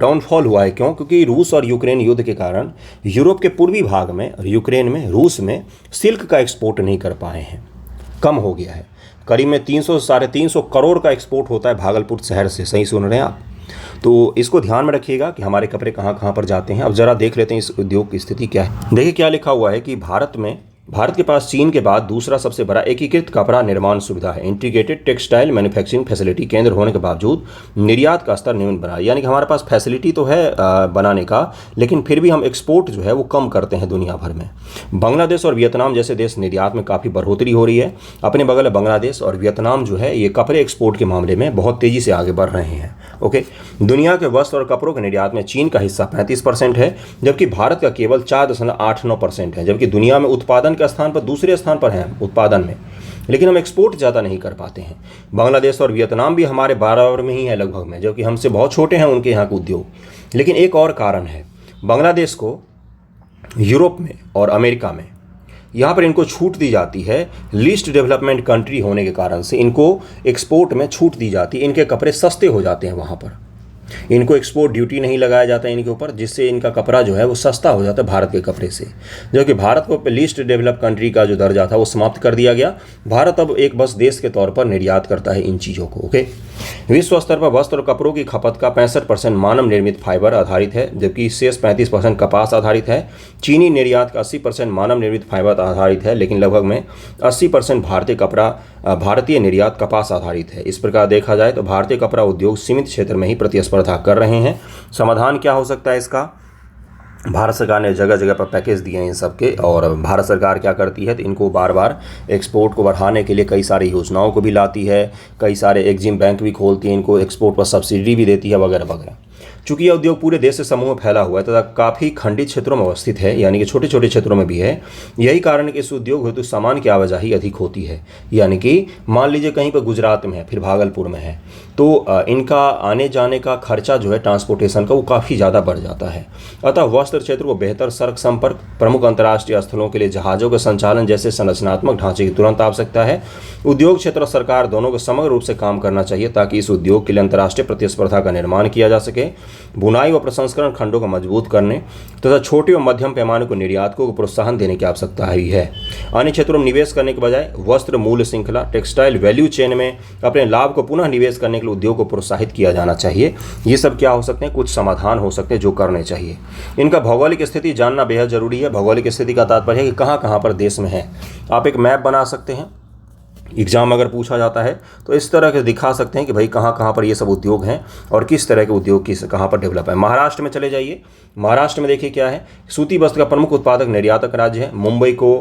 डाउनफॉल हुआ है। क्यों? क्योंकि रूस और यूक्रेन युद्ध के कारण यूरोप के पूर्वी भाग में और यूक्रेन में, रूस में सिल्क का एक्सपोर्ट नहीं कर पाए हैं, कम हो गया है। करीब में 300-350 करोड़ का एक्सपोर्ट होता है भागलपुर शहर से। सही सुन रहे हैं आप? तो इसको ध्यान में रखिएगा कि हमारे कपड़े कहाँ कहाँ पर जाते हैं। अब ज़रा देख लेते हैं इस उद्योग की स्थिति क्या है। देखिए क्या लिखा हुआ है कि भारत के पास चीन के बाद दूसरा सबसे बड़ा एकीकृत कपड़ा निर्माण सुविधा है। इंटीग्रेटेड टेक्सटाइल मैन्युफैक्चरिंग फैसिलिटी केंद्र होने के बावजूद निर्यात का स्तर न्यून बना, यानी कि हमारे पास फैसिलिटी तो है बनाने का, लेकिन फिर भी हम एक्सपोर्ट जो है वो कम करते हैं दुनिया भर में। बांग्लादेश और वियतनाम जैसे देश निर्यात में काफ़ी बढ़ोतरी हो रही है। अपने बगल में बांग्लादेश और वियतनाम जो है ये कपड़े एक्सपोर्ट के मामले में बहुत तेज़ी से आगे बढ़ रहे हैं। ओके, दुनिया के वस्त्र और कपड़ों के निर्यात में चीन का हिस्सा 35% है, जबकि भारत का केवल 4.89% है। जबकि दुनिया में उत्पादन के स्थान पर दूसरे स्थान पर हैं उत्पादन में, लेकिन हम एक्सपोर्ट ज़्यादा नहीं कर पाते हैं। बांग्लादेश और वियतनाम भी हमारे बराबर में ही है लगभग में, जबकि हमसे बहुत छोटे हैं उनके यहाँ के उद्योग। लेकिन एक और कारण है, बांग्लादेश को यूरोप में और अमेरिका में यहाँ पर इनको छूट दी जाती है। लीस्ट डेवलपमेंट कंट्री होने के कारण से इनको एक्सपोर्ट में छूट दी जाती है। इनके कपड़े सस्ते हो जाते हैं वहाँ पर, इनको एक्सपोर्ट ड्यूटी नहीं लगाया जाता है इनके ऊपर, जिससे इनका कपड़ा जो है वो सस्ता हो जाता है भारत के कपड़े से। जो कि भारत को लीस्ट डेवलप कंट्री का जो दर्जा था वो समाप्त कर दिया गया। भारत अब एक बस देश के तौर पर निर्यात करता है इन चीज़ों को। ओके, विश्व स्तर पर वस्त्र और कपड़ों की खपत का 65% मानव निर्मित फाइबर आधारित है, जबकि शेष 35% कपास आधारित है। चीनी निर्यात का 80% मानव निर्मित फाइबर आधारित है, लेकिन लगभग में 80% भारतीय निर्यात कपास आधारित है। इस प्रकार देखा जाए तो भारतीय कपड़ा उद्योग सीमित क्षेत्र में ही प्रतिस्पर्धा कर रहे हैं। समाधान क्या हो सकता है इसका? भारत सरकार ने जगह जगह पर पैकेज दिए हैं इन सब के, और भारत सरकार क्या करती है तो इनको बार बार एक्सपोर्ट को बढ़ाने के लिए कई सारी योजनाओं को भी लाती है, कई सारे एग्जिम बैंक भी खोलती है, इनको एक्सपोर्ट पर सब्सिडी भी देती है वगैरह वगैरह। चूँकि यह उद्योग पूरे देश से समूह में फैला हुआ है तथा काफ़ी खंडित क्षेत्रों में अवस्थित है, यानी कि छोटे छोटे क्षेत्रों में भी है, यही कारण है कि इस उद्योग हेतु सामान की आवाजाही अधिक होती है। यानी कि मान लीजिए कहीं पर गुजरात में है, फिर भागलपुर में है, तो इनका आने जाने का खर्चा जो है ट्रांसपोर्टेशन का वो काफ़ी ज़्यादा बढ़ जाता है। अतः वस्त्र क्षेत्र को बेहतर सड़क संपर्क, प्रमुख अंतर्राष्ट्रीय स्थलों के लिए जहाज़ों के संचालन जैसे संरचनात्मक ढांचे की तुरंत आवश्यकता है। उद्योग क्षेत्र और सरकार दोनों को समग्र रूप से काम करना चाहिए ताकि इस उद्योग के लिए अंतर्राष्ट्रीय प्रतिस्पर्धा का निर्माण किया जा सके। बुनाई व प्रसंस्करण खंडों को मजबूत करने तथा छोटे और मध्यम पैमाने को निर्यातकों को प्रोत्साहन देने की आवश्यकता ही है। अन्य क्षेत्रों में निवेश करने के बजाय वस्त्र मूल्य श्रृंखला, टेक्सटाइल वैल्यू चेन में अपने लाभ को पुनः निवेश करने के लिए उद्योग को प्रोत्साहित किया जाना चाहिए। ये सब क्या हो सकते हैं? कुछ समाधान हो सकते हैं जो करने चाहिए। इनका भौगोलिक स्थिति जानना बेहद जरूरी है। भौगोलिक स्थिति का तात्पर्य है कि कहाँ कहाँ पर देश में है। आप एक मैप बना सकते हैं, एग्जाम अगर पूछा जाता है तो इस तरह के दिखा सकते हैं कि भाई कहाँ कहाँ पर ये सब उद्योग हैं और किस तरह के उद्योग किस कहाँ पर डेवलप है। महाराष्ट्र में चले जाइए, महाराष्ट्र में देखिए क्या है। सूती वस्त्र का प्रमुख उत्पादक निर्यातक राज्य है। मुंबई को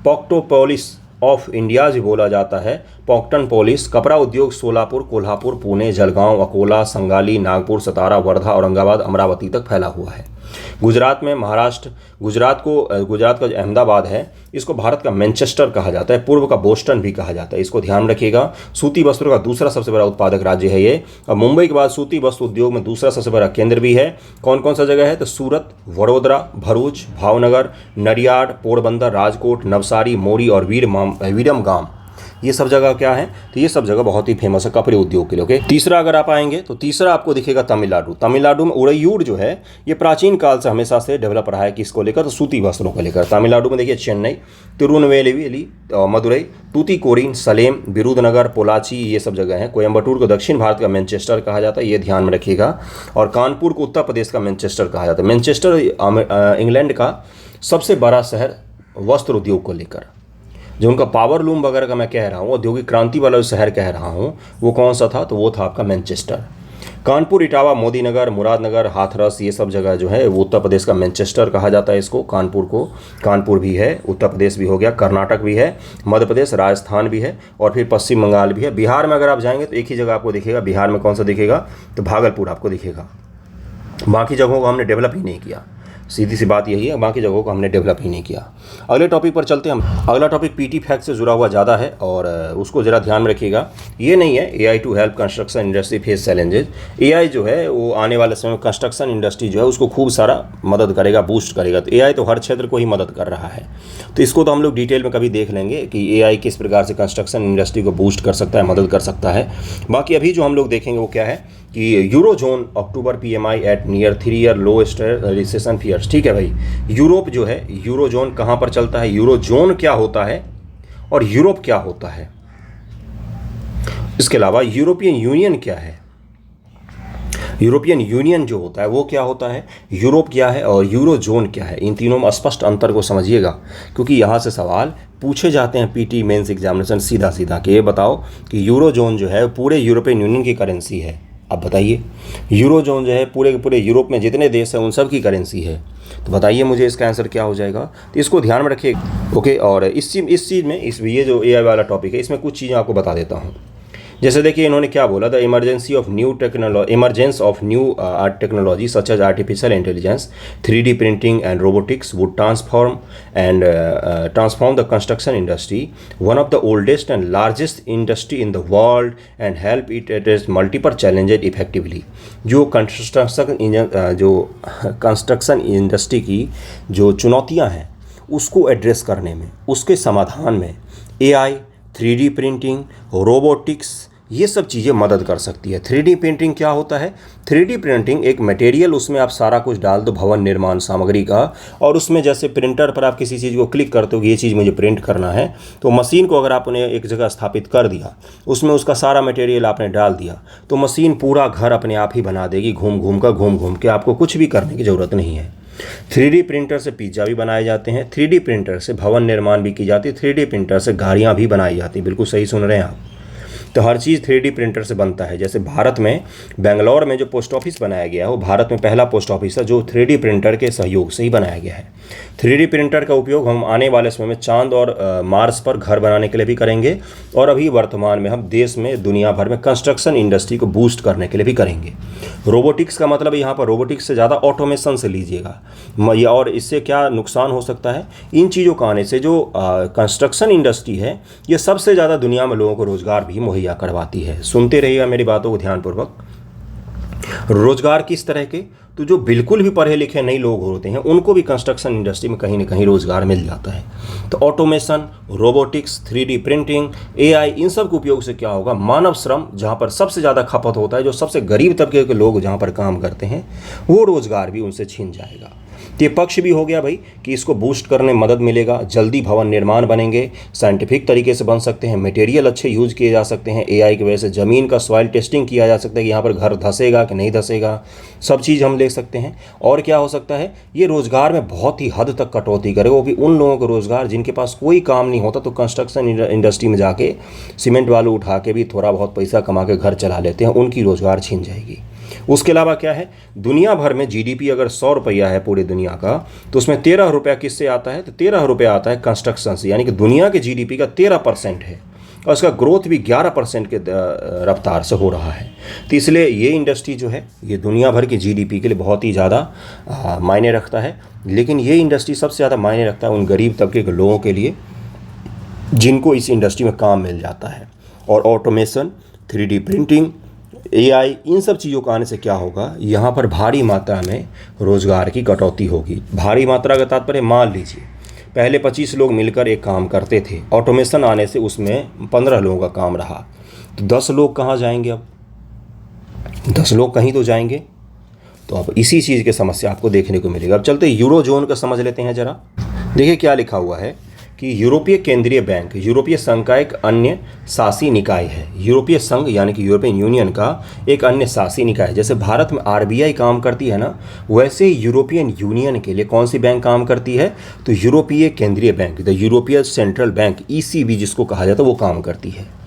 पॉक्टोपोलिस ऑफ इंडिया भी बोला जाता है। पॉक्टन पोलिस। कपड़ा उद्योग सोलापुर, कोल्हापुर, पुणे, जलगांव, अकोला, संगाली, नागपुर, सतारा, वर्धा, औरंगाबाद, अमरावती तक फैला हुआ है। गुजरात में गुजरात का जो अहमदाबाद है इसको भारत का मैनचेस्टर कहा जाता है, पूर्व का बोस्टन भी कहा जाता है। इसको ध्यान रखिएगा। सूती वस्त्रों का दूसरा सबसे बड़ा उत्पादक राज्य है ये, और मुंबई के बाद सूती वस्त्र उद्योग में दूसरा सबसे बड़ा केंद्र भी है। कौन कौन सा जगह है? तो सूरत, वडोदरा, भरूच, भावनगर, नडियाड, पोरबंदर, राजकोट, नवसारी, मोरी और वीरम गांव ये सब जगह क्या है, तो ये सब जगह बहुत ही फेमस है कपड़े उद्योग के लिए। ओके, तीसरा अगर आप आएंगे तो तीसरा आपको दिखेगा तमिलनाडु। तमिलनाडु में उड़ैयूर जो है ये प्राचीन काल से हमेशा से डेवलप रहा है किसको लेकर, तो सूती वस्त्रों को लेकर। तमिलनाडु में देखिए चेन्नई, तिरुनेलवेली, मदुरई, तूतीकोरिन, सलेम, विरुधनगर, पोलाची, ये सब जगह हैं। कोयम्बटूर को दक्षिण भारत का मैनचेस्टर कहा जाता है, ये ध्यान में रखिएगा। और कानपुर को उत्तर प्रदेश का मैनचेस्टर कहा जाता है। मैनचेस्टर इंग्लैंड का सबसे बड़ा शहर वस्त्र उद्योग को लेकर। जो उनका पावर लूम वगैरह का मैं कह रहा हूँ, औद्योगिक क्रांति वाला जो शहर कह रहा हूँ, वो कौन सा था, तो वो था आपका मैनचेस्टर। कानपुर, इटावा, मोदीनगर, मुरादनगर, हाथरस, ये सब जगह जो है वो उत्तर प्रदेश का मैनचेस्टर कहा जाता है इसको। कानपुर को, कानपुर भी है, उत्तर प्रदेश भी हो गया, कर्नाटक भी है, मध्य प्रदेश, राजस्थान भी है, और फिर पश्चिम बंगाल भी है। बिहार में अगर आप जाएंगे तो एक ही जगह आपको दिखेगा। बिहार में कौन सा दिखेगा, तो भागलपुर आपको दिखेगा। बाकी जगहों को हमने डेवलप ही नहीं किया, सीधी सी बात यही है, बाकी जगहों को हमने डेवलप ही नहीं किया। अगले टॉपिक पर चलते हैं हम। अगला टॉपिक पीटी फैक्ट से जुड़ा हुआ ज़्यादा है और उसको ज़रा ध्यान में रखिएगा। ये नहीं है AI to help construction industry face challenges. AI जो है वो आने वाले समय में कंस्ट्रक्शन इंडस्ट्री जो है उसको खूब सारा मदद करेगा, बूस्ट करेगा। तो एआई तो हर क्षेत्र को ही मदद कर रहा है, तो इसको तो हम लोग डिटेल में कभी देख लेंगे कि एआई किस प्रकार से कंस्ट्रक्शन इंडस्ट्री को बूस्ट कर सकता है, मदद कर सकता है। बाकी अभी जो हम लोग देखेंगे वो क्या है कि Eurozone October PMI at near 3 year lowest recession fears. ठीक है भाई, यूरोप जो है, यूरोजोन कहाँ पर चलता है, यूरोजोन क्या होता है और यूरोप क्या होता है, इसके अलावा यूरोपियन यूनियन क्या है, यूरोपियन यूनियन जो होता है वो क्या होता है, यूरोप क्या है और यूरोजोन क्या है, इन तीनों में स्पष्ट अंतर को समझिएगा, क्योंकि यहाँ से सवाल पूछे जाते हैं पीटी मेंस एग्जामिनेशन सीधा सीधा कि ये बताओ कि यूरोजोन जो है पूरे यूरोपियन यूनियन की करेंसी है। अब बताइए, यूरोजोन जो है पूरे के पूरे यूरोप में जितने देश हैं उन सब की करेंसी है, तो बताइए मुझे इसका आंसर क्या हो जाएगा। तो इसको ध्यान में रखिए। ओके, और इस चीज़ में ये जो एआई वाला टॉपिक है इसमें कुछ चीज़ें आपको बता देता हूँ। जैसे देखिए इन्होंने क्या बोला, the emergence of new technology such as artificial intelligence, 3D printing and robotics would transform the construction industry, one of the oldest and largest industry in the world, and help it address multiple challenges effectively. जो construction industry की जो चुनौतियाँ हैं उसको address करने में, उसके समाधान में एआई, 3D प्रिंटिंग, रोबोटिक्स, ये सब चीज़ें मदद कर सकती है। 3D प्रिंटिंग क्या होता है, 3D प्रिंटिंग एक मटेरियल, उसमें आप सारा कुछ डाल दो भवन निर्माण सामग्री का, और उसमें जैसे प्रिंटर पर आप किसी चीज़ को क्लिक करते हो कि ये चीज़ मुझे प्रिंट करना है, तो मशीन को अगर आपने एक जगह स्थापित कर दिया, उसमें उसका सारा मटेरियल आपने डाल दिया, तो मशीन पूरा घर अपने आप ही बना देगी, घूम घूम के, आपको कुछ भी करने की ज़रूरत नहीं है। 3D प्रिंटर से पिज्ज़ा भी बनाए जाते हैं, 3D प्रिंटर से भवन निर्माण भी की जाती है, 3D प्रिंटर से गाड़ियाँ भी बनाई जाती हैं। बिल्कुल सही सुन रहे हैं आप, तो हर चीज़ 3D प्रिंटर से बनता है। जैसे भारत में बेंगलोर में जो पोस्ट ऑफिस बनाया गया है वो भारत में पहला पोस्ट ऑफिस है जो 3D प्रिंटर के सहयोग से ही बनाया गया है। 3D प्रिंटर का उपयोग हम आने वाले समय में चांद और मार्स पर घर बनाने के लिए भी करेंगे, और अभी वर्तमान में हम देश में दुनिया भर में कंस्ट्रक्शन इंडस्ट्री को बूस्ट करने के लिए भी करेंगे। रोबोटिक्स का मतलब यहाँ पर रोबोटिक्स से ज़्यादा ऑटोमेशन से लीजिएगा, और इससे क्या नुकसान हो सकता है, इन चीज़ों का आने से जो कंस्ट्रक्शन इंडस्ट्री है ये सबसे ज़्यादा दुनिया में लोगों को रोज़गार भी मुहैया करवाती है। सुनते रहिएगा मेरी बातों को ध्यानपूर्वक। रोजगार किस तरह के, तो जो बिल्कुल भी पढ़े लिखे नहीं लोग होते हैं उनको भी कंस्ट्रक्शन इंडस्ट्री में कहीं ना कहीं रोजगार मिल जाता है। तो automation, robotics, 3D printing, AI, इन सब के उपयोग से क्या होगा, मानव श्रम जहाँ पर सबसे ज़्यादा खपत होता है, जो सबसे गरीब तबके के लोग जहाँ पर काम करते हैं, वो रोजगार भी उनसे छीन जाएगा। तो ये पक्ष भी हो गया भाई कि इसको बूस्ट करने में मदद मिलेगा, जल्दी भवन निर्माण बनेंगे, साइंटिफिक तरीके से बन सकते हैं, मटेरियल अच्छे यूज किए जा सकते हैं, एआई की वजह से ज़मीन का सॉइल टेस्टिंग किया जा सकता है कि यहाँ पर घर धंसेगा कि नहीं धंसेगा, सब चीज़ हम देख सकते हैं। और क्या हो सकता है, ये रोज़गार में बहुत ही हद तक कटौती करेगा, वो भी उन लोगों को रोज़गार जिनके पास कोई काम नहीं होता, तो कंस्ट्रक्शन इंडस्ट्री में जाके सीमेंट बालू उठा के भी थोड़ा बहुत पैसा कमा के घर चला लेते हैं, उनकी रोज़गार छीन जाएगी। उसके अलावा क्या है, दुनिया भर में जीडीपी अगर 100 रुपया है पूरी दुनिया का, तो उसमें 13 रुपया किससे आता है, तो 13 रुपया आता है कंस्ट्रक्शन से, यानी कि दुनिया के जीडीपी का 13% है, और इसका ग्रोथ भी 11% के रफ्तार से हो रहा है। तो इसलिए ये इंडस्ट्री जो है ये दुनिया भर की जीडीपी के लिए बहुत ही ज़्यादा मायने रखता है। लेकिन ये इंडस्ट्री सबसे ज़्यादा मायने रखता है उन गरीब तबके के लोगों के लिए जिनको इस इंडस्ट्री में काम मिल जाता है। और ऑटोमेशन, 3D प्रिंटिंग, एआई, इन सब चीज़ों का आने से क्या होगा, यहाँ पर भारी मात्रा में रोज़गार की कटौती होगी। भारी मात्रा का तात्पर्य, मान लीजिए पहले 25 लोग मिलकर एक काम करते थे, ऑटोमेशन आने से उसमें 15 लोगों का काम रहा, तो 10 लोग कहाँ जाएंगे? अब 10 लोग कहीं तो जाएंगे। तो अब इसी चीज़ की समस्या आपको देखने को मिलेगा। अब चलते यूरो जोन का समझ लेते हैं जरा। देखिए क्या लिखा हुआ है कि यूरोपीय केंद्रीय बैंक यूरोपीय संघ का एक अन्य शासी निकाय है। यूरोपीय संघ यानी कि यूरोपियन यूनियन का एक अन्य शासी निकाय है। जैसे भारत में आरबीआई काम करती है ना, वैसे यूरोपियन यूनियन के लिए कौन सी बैंक काम करती है? तो यूरोपीय केंद्रीय बैंक, द यूरोपीय सेंट्रल बैंक, ईसीबी जिसको कहा जाता है, वो काम करती है।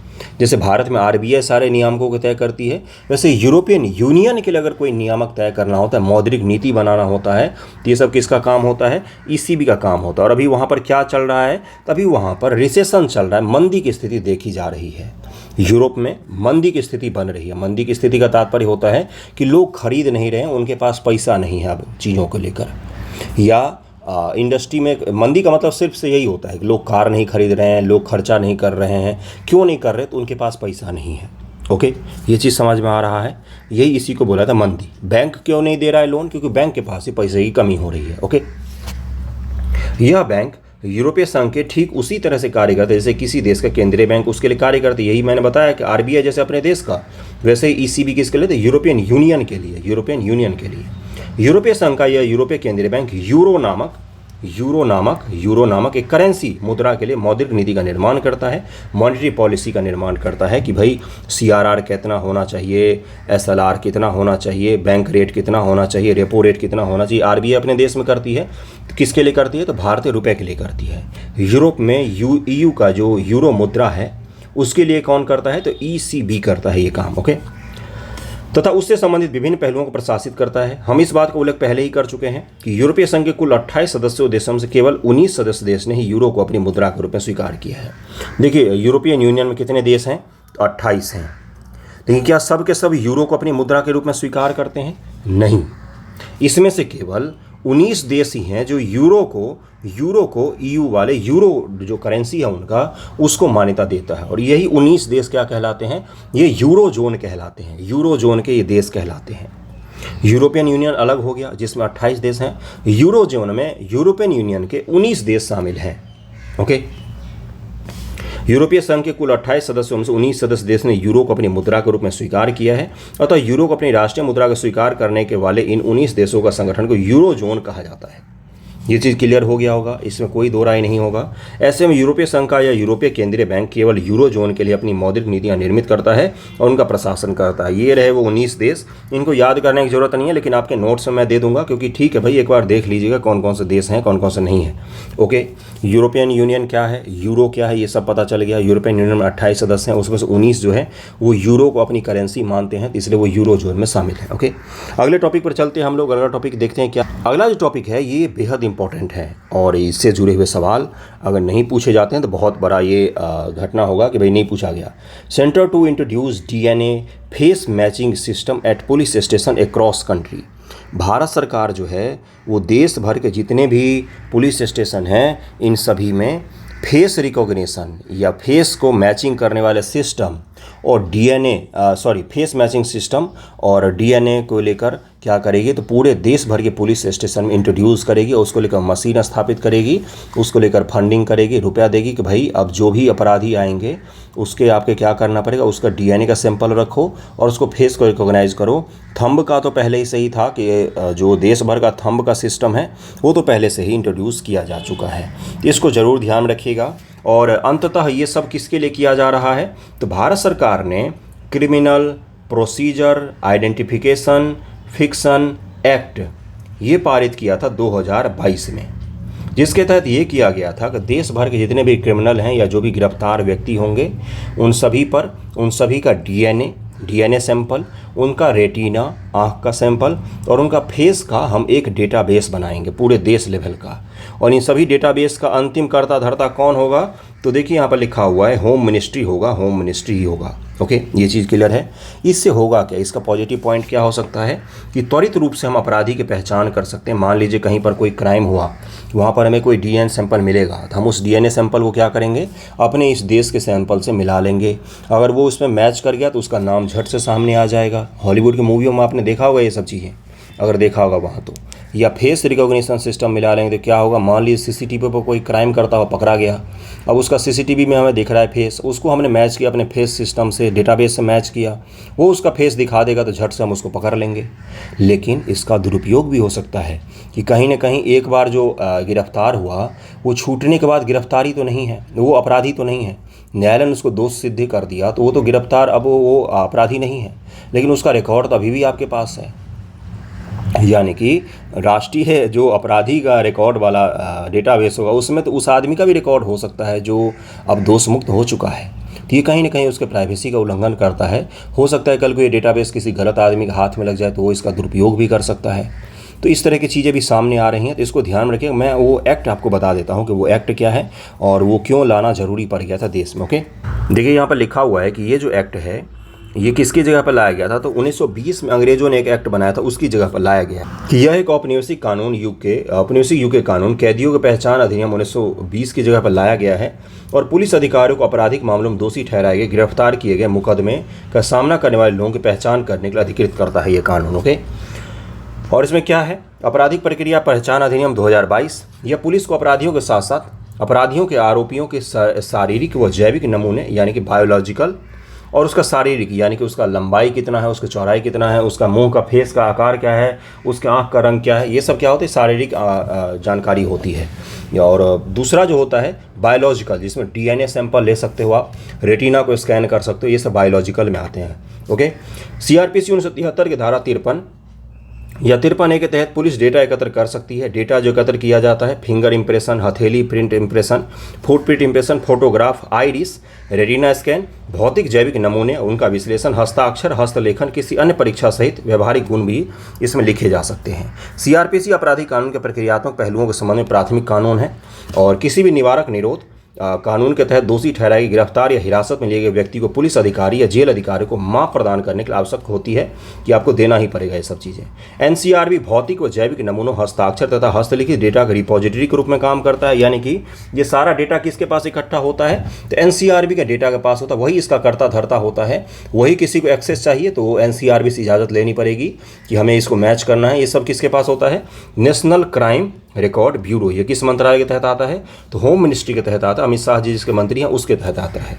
जैसे भारत में आरबीआई सारे नियामकों को तय करती है, वैसे यूरोपियन यूनियन के लिए अगर कोई नियामक तय करना होता है, मौद्रिक नीति बनाना होता है, तो ये सब किसका काम होता है? ईसीबी का काम होता है। और अभी वहाँ पर क्या चल रहा है? तभी वहाँ पर रिसेशन चल रहा है, मंदी की स्थिति देखी जा रही है। यूरोप में मंदी की स्थिति बन रही है। मंदी की स्थिति का तात्पर्य होता है कि लोग खरीद नहीं रहे हैं, उनके पास पैसा नहीं है अब चीज़ों को लेकर, या इंडस्ट्री में मंदी का मतलब सिर्फ से यही होता है कि लोग कार नहीं खरीद रहे हैं, लोग खर्चा नहीं कर रहे हैं। क्यों नहीं कर रहे? तो उनके पास पैसा नहीं है। ओके, ये चीज़ समझ में आ रहा है। यही इसी को बोला था मंदी। बैंक क्यों नहीं दे रहा है लोन? क्योंकि बैंक के पास ही पैसे की कमी हो रही है। ओके, यह बैंक यूरोपीय संघ के ठीक उसी तरह से कार्य करते जैसे किसी देश का केंद्रीय बैंक उसके लिए कार्य करते। यही मैंने बताया कि आरबीआई जैसे अपने देश का, वैसे ही ईसीबी किसके लिए? तो यूरोपियन यूनियन के लिए, यूरोपियन यूनियन के लिए। यूरोपीय संघ का यह यूरोपीय केंद्रीय बैंक यूरो नामक एक करेंसी, मुद्रा के लिए मौद्रिक नीति का निर्माण करता है, मॉनेटरी पॉलिसी का निर्माण करता है कि भाई सीआरआर कितना होना चाहिए, एसएलआर कितना होना चाहिए, बैंक रेट कितना होना चाहिए, रेपो रेट कितना होना चाहिए। आरबीआई अपने देश में करती है, तो किसके लिए करती है? तो भारतीय रुपए के लिए करती है। यूरोप में ईयू का जो यूरो मुद्रा है उसके लिए कौन करता है? तो ईसीबी करता है ये काम। ओके, तथा उससे संबंधित विभिन्न पहलुओं को प्रशासित करता है। हम इस बात का उल्लेख पहले ही कर चुके हैं कि यूरोपीय संघ के कुल 28 सदस्यों देशों से केवल 19 सदस्य देश ने ही यूरो को अपनी मुद्रा के रूप में स्वीकार किया है। देखिए यूरोपियन यूनियन में कितने देश हैं? 28 हैं। लेकिन क्या सब के सब यूरो को अपनी मुद्रा के रूप में स्वीकार करते हैं? नहीं, इसमें से केवल 19 देश ही हैं जो यूरो को ईयू वाले यूरो जो करेंसी है उनका, उसको मान्यता देता है। और यही 19 देश क्या कहलाते हैं? ये यूरो जोन कहलाते हैं। यूरो जोन के ये देश कहलाते हैं। यूरोपियन यूनियन अलग हो गया जिसमें 28 देश हैं। यूरो जोन में यूरोपियन यूनियन के 19 देश शामिल हैं। ओके, यूरोपीय संघ के कुल 28 सदस्यों में से 19 सदस्य देश ने यूरो को अपनी मुद्रा के रूप में स्वीकार किया है। अतः यूरो को अपनी राष्ट्रीय मुद्रा का स्वीकार करने के वाले इन 19 देशों का संगठन को यूरो जोन कहा जाता है। ये चीज़ क्लियर हो गया होगा, इसमें कोई दो राय नहीं होगा। ऐसे में यूरोपीय संघ का या यूरोपीय केंद्रीय बैंक केवल यूरो जोन के लिए अपनी मौद्रिक नीतियां निर्मित करता है और उनका प्रशासन करता है। ये रहे वो 19 देश। इनको याद करने की जरूरत नहीं है, लेकिन आपके नोट्स में मैं दे दूंगा, क्योंकि ठीक है भाई, एक बार देख लीजिएगा कौन कौन से देश हैं, कौन कौन से नहीं है। ओके, यूरोपियन यूनियन क्या है, यूरो क्या है, ये सब पता चल गया। यूरोपियन यूनियन में 28 सदस्य हैं, उसमें से 19 जो है वो यूरो को अपनी करेंसी मानते हैं, इसलिए वो यूरो जोन में शामिल है। ओके, अगले टॉपिक पर चलते हैं हम लोग। अगला टॉपिक देखते हैं क्या। अगला जो टॉपिक है ये बेहद इंपॉर्टेंट है और इससे जुड़े हुए सवाल अगर नहीं पूछे जाते हैं तो बहुत बड़ा ये घटना होगा कि भाई नहीं पूछा गया। Centre to introduce DNA face matching system at police station across country. Bharat सरकार जो है वो देश भर के जितने भी पुलिस स्टेशन हैं इन सभी में फेस रिकॉग्निशन या फेस को मैचिंग करने वाले सिस्टम और फेस मैचिंग सिस्टम और डीएनए को लेकर क्या करेगी, तो पूरे देश भर के पुलिस स्टेशन में इंट्रोड्यूस करेगी और उसको लेकर मशीन स्थापित करेगी, उसको लेकर फंडिंग करेगी, रुपया देगी कि भाई अब जो भी अपराधी आएंगे उसके आपके क्या करना पड़ेगा, उसका डीएनए का सैंपल रखो और उसको फेस को रिकॉग्नाइज करो। थंब का तो पहले ही सही था कि जो देश भर का थंब का सिस्टम है वो तो पहले से ही इंट्रोड्यूस किया जा चुका है, इसको ज़रूर ध्यान रखिएगा। और अंततः ये सब किसके लिए किया जा रहा है, तो भारत सरकार ने criminal procedure identification fiction act ये पारित किया था 2022 में, जिसके तहत ये किया गया था कि देश भर के जितने भी क्रिमिनल हैं या जो भी गिरफ्तार व्यक्ति होंगे उन सभी का डीएनए सैंपल, उनका रेटिना आँख का सैंपल और उनका फेस का हम एक डेटाबेस बनाएंगे पूरे देश लेवल का। और इन सभी डेटाबेस का अंतिम कर्ता धर्ता कौन होगा, तो देखिए यहाँ पर लिखा हुआ है होम मिनिस्ट्री होगा, होम मिनिस्ट्री ही होगा। ओके, ये चीज़ क्लियर है। इससे होगा क्या, इसका पॉजिटिव पॉइंट क्या हो सकता है कि त्वरित रूप से हम अपराधी की पहचान कर सकते हैं। मान लीजिए कहीं पर कोई क्राइम हुआ, वहाँ पर हमें कोई डीएनए सैंपल मिलेगा तो हम उस डीएनए सैंपल को क्या करेंगे, अपने इस देश के सैंपल से मिला लेंगे। अगर वो उसमें मैच कर गया तो उसका नाम झट से सामने आ जाएगा। हॉलीवुड की मूवियों में आपने देखा होगा ये सब चीज़ें, अगर देखा होगा वहाँ तो या फेस रिकॉग्निशन सिस्टम मिला लेंगे तो क्या होगा, मान लीजिए सीसीटीवी पर कोई क्राइम करता हुआ पकड़ा गया, अब उसका सीसीटीवी में हमें दिख रहा है फेस, उसको हमने मैच किया अपने फेस सिस्टम से, डेटाबेस से मैच किया, वो उसका फेस दिखा देगा तो झट से हम उसको पकड़ लेंगे। लेकिन इसका दुरुपयोग भी हो सकता है कि कहीं ना कहीं एक बार जो गिरफ्तार हुआ वो छूटने के बाद गिरफ्तारी तो नहीं है, वो अपराधी तो नहीं है, न्यायालय ने उसको दोष सिद्ध कर दिया तो वो तो गिरफ्तार, अब वो अपराधी नहीं है, लेकिन उसका रिकॉर्ड तो अभी भी आपके पास है। यानी कि राष्ट्रीय जो अपराधी का रिकॉर्ड वाला डेटाबेस होगा उसमें तो उस आदमी का भी रिकॉर्ड हो सकता है जो अब दोष मुक्त हो चुका है। तो ये कहीं ना कहीं उसके प्राइवेसी का उल्लंघन करता है। हो सकता है कल को ये डेटाबेस किसी गलत आदमी के हाथ में लग जाए तो वो इसका दुरुपयोग भी कर सकता है। तो इस तरह की चीज़ें भी सामने आ रही हैं, तो इसको ध्यान में रखिए। मैं वो एक्ट आपको बता देता हूँ कि वो एक्ट क्या है और वो क्यों लाना ज़रूरी पड़ गया था देश में। ओके, देखिए यहाँ पर लिखा हुआ है कि ये जो एक्ट है ये किसकी जगह पर लाया गया था, तो 1920 में अंग्रेजों ने एक एक्ट बनाया था, उसकी जगह पर लाया गया कि यह एक औपनिवेशिक कानून यूके कानून कैदियों की पहचान अधिनियम 1920 की जगह पर लाया गया है और पुलिस अधिकारियों को आपराधिक मामलों में दोषी ठहराए गए, गिरफ्तार किए गए मुकदमे का सामना करने वाले लोगों की पहचान करने के लिए अधिकृत करता है ये कानून। ओके, और इसमें क्या है, आपराधिक प्रक्रिया पहचान अधिनियम 2022 यह पुलिस को अपराधियों के साथ साथ अपराधियों के आरोपियों के शारीरिक व जैविक नमूने यानी कि बायोलॉजिकल और उसका शारीरिक यानी कि उसका लंबाई कितना है, उसका चौड़ाई कितना है, उसका मुंह का फेस का आकार क्या है, उसके आँख का रंग क्या है, ये सब क्या होता है, शारीरिक जानकारी होती है। और दूसरा जो होता है बायोलॉजिकल, जिसमें DNA सैंपल ले सकते हो आप, रेटिना को स्कैन कर सकते हो, ये सब बायोलॉजिकल में आते हैं। ओके, CRPC 1973 की धारा 53 या 53A के तहत पुलिस डेटा एकत्र कर सकती है। डेटा जो एकत्र किया जाता है फिंगर इंप्रेशन, हथेली print impression, footprint impression, photograph, iris, retina scan, भौतिक जैविक नमूने, उनका विश्लेषण, हस्ताक्षर, हस्तलेखन, किसी अन्य परीक्षा सहित व्यवहारिक गुण भी इसमें लिखे जा सकते हैं। CRPC आपराधिक कानून के प्रक्रियात्मक पहलुओं के संबंध में प्राथमिक कानून है और किसी भी निवारक निरोध कानून के तहत दोषी ठहराए गिरफ्तार या हिरासत में लिए गए व्यक्ति को पुलिस अधिकारी या जेल अधिकारी को माफ प्रदान करने के लिए आवश्यक होती है कि आपको देना ही पड़ेगा ये सब चीज़ें। NCRB भौतिक व जैविक नमूनों, हस्ताक्षर तथा हस्तलिखित डेटा के रिपोजिटरी के रूप में काम करता है। यानी कि ये सारा डेटा किसके पास इकट्ठा होता है, तो NCRB का डेटा के पास होता है, वही इसका कर्ता धर्ता होता है। वही किसी को एक्सेस चाहिए तो NCRB से इजाज़त लेनी पड़ेगी कि हमें इसको मैच करना है। ये सब किसके पास होता है, नेशनल क्राइम रिकॉर्ड ब्यूरो। ये किस मंत्रालय के तहत आता है, तो होम मिनिस्ट्री के तहत आता है। अमित शाह जी जिसके मंत्री हैं उसके तहत आता है।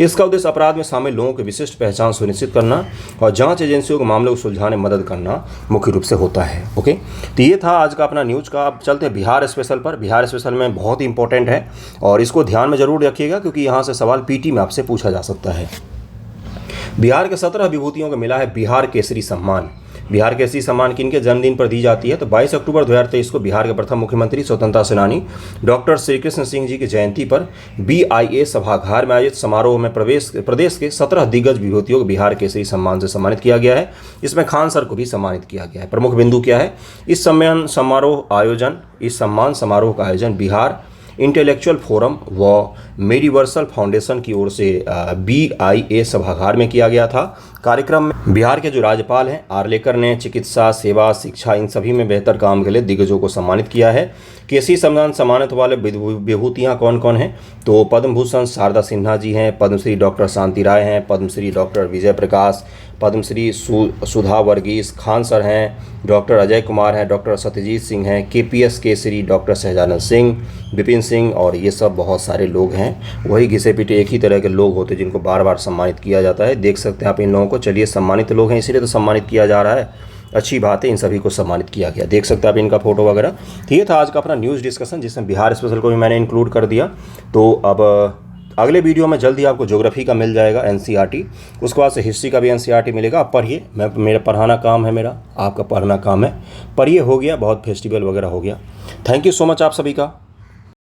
इसका उद्देश्य अपराध में शामिल लोगों की विशिष्ट पहचान सुनिश्चित करना और जांच एजेंसियों के मामले को सुलझाने में मदद करना मुख्य रूप से होता है। ओके, तो ये था आज का अपना न्यूज़ का। अब चलते हैं बिहार स्पेशल पर। बिहार स्पेशल में बहुत ही इंपॉर्टेंट है और इसको ध्यान में जरूर रखिएगा क्योंकि यहाँ से सवाल PT में आपसे पूछा जा सकता है। बिहार के 17 विभूतियों को मिला है बिहार केसरी सम्मान। बिहार केसरी सम्मान किनके जन्मदिन पर दी जाती है, तो 22 अक्टूबर 2023 को बिहार के प्रथम मुख्यमंत्री स्वतंत्रता सेनानी डॉक्टर श्री कृष्ण सिंह जी की जयंती पर BIA सभागार में आयोजित समारोह में प्रदेश के 17 दिग्गज विभूतियों को बिहार केसरी सम्मान से सम्मानित किया गया है। इसमें खान सर को भी सम्मानित किया गया है। प्रमुख बिंदु क्या है, इस सम्मान समारोह का आयोजन बिहार इंटेलेक्चुअल फोरम व मेडिवर्सल फाउंडेशन की ओर से BIA सभागार में किया गया था। कार्यक्रम में बिहार के जो राज्यपाल हैं आर्लेकर ने चिकित्सा, सेवा, शिक्षा इन सभी में बेहतर काम के लिए दिग्गजों को सम्मानित किया है। केसरी सम्मान सम्मानित वाले विभूतियाँ कौन कौन हैं, तो पद्म भूषण शारदा सिन्हा जी हैं, पद्मश्री डॉक्टर शांति राय हैं, पद्मश्री डॉक्टर विजय प्रकाश, पद्मश्री सुधा वर्गीस, खान सर हैं, डॉक्टर अजय कुमार हैं, डॉक्टर सत्यजीत सिंह हैं, KPS केसरी डॉक्टर शहजानंद सिंह, विपिन सिंह, और ये सब बहुत सारे लोग हैं। वही घिसे पिटे एक ही तरह के लोग होते हैं जिनको बार बार सम्मानित किया जाता है। देख सकते हैं आप इन लोगों को। चलिए, सम्मानित लोग हैं इसीलिए तो सम्मानित किया जा रहा है, अच्छी बात है, इन सभी को सम्मानित किया गया। देख सकते हैं आप इनका फोटो वगैरह। ठीक है, था आज का अपना न्यूज़ डिस्कशन जिसमें बिहार स्पेशल को भी मैंने इंक्लूड कर दिया। तो अब अगले वीडियो में जल्दी आपको ज्योग्राफी का मिल जाएगा NCERT, उसके बाद से हिस्ट्री का भी NCERT मिलेगा। आप पढ़िए, मेरा पढ़ाना काम है, मेरा आपका पढ़ना काम है। पढ़िए, हो गया, बहुत फेस्टिवल वगैरह हो गया। थैंक यू सो मच आप सभी का।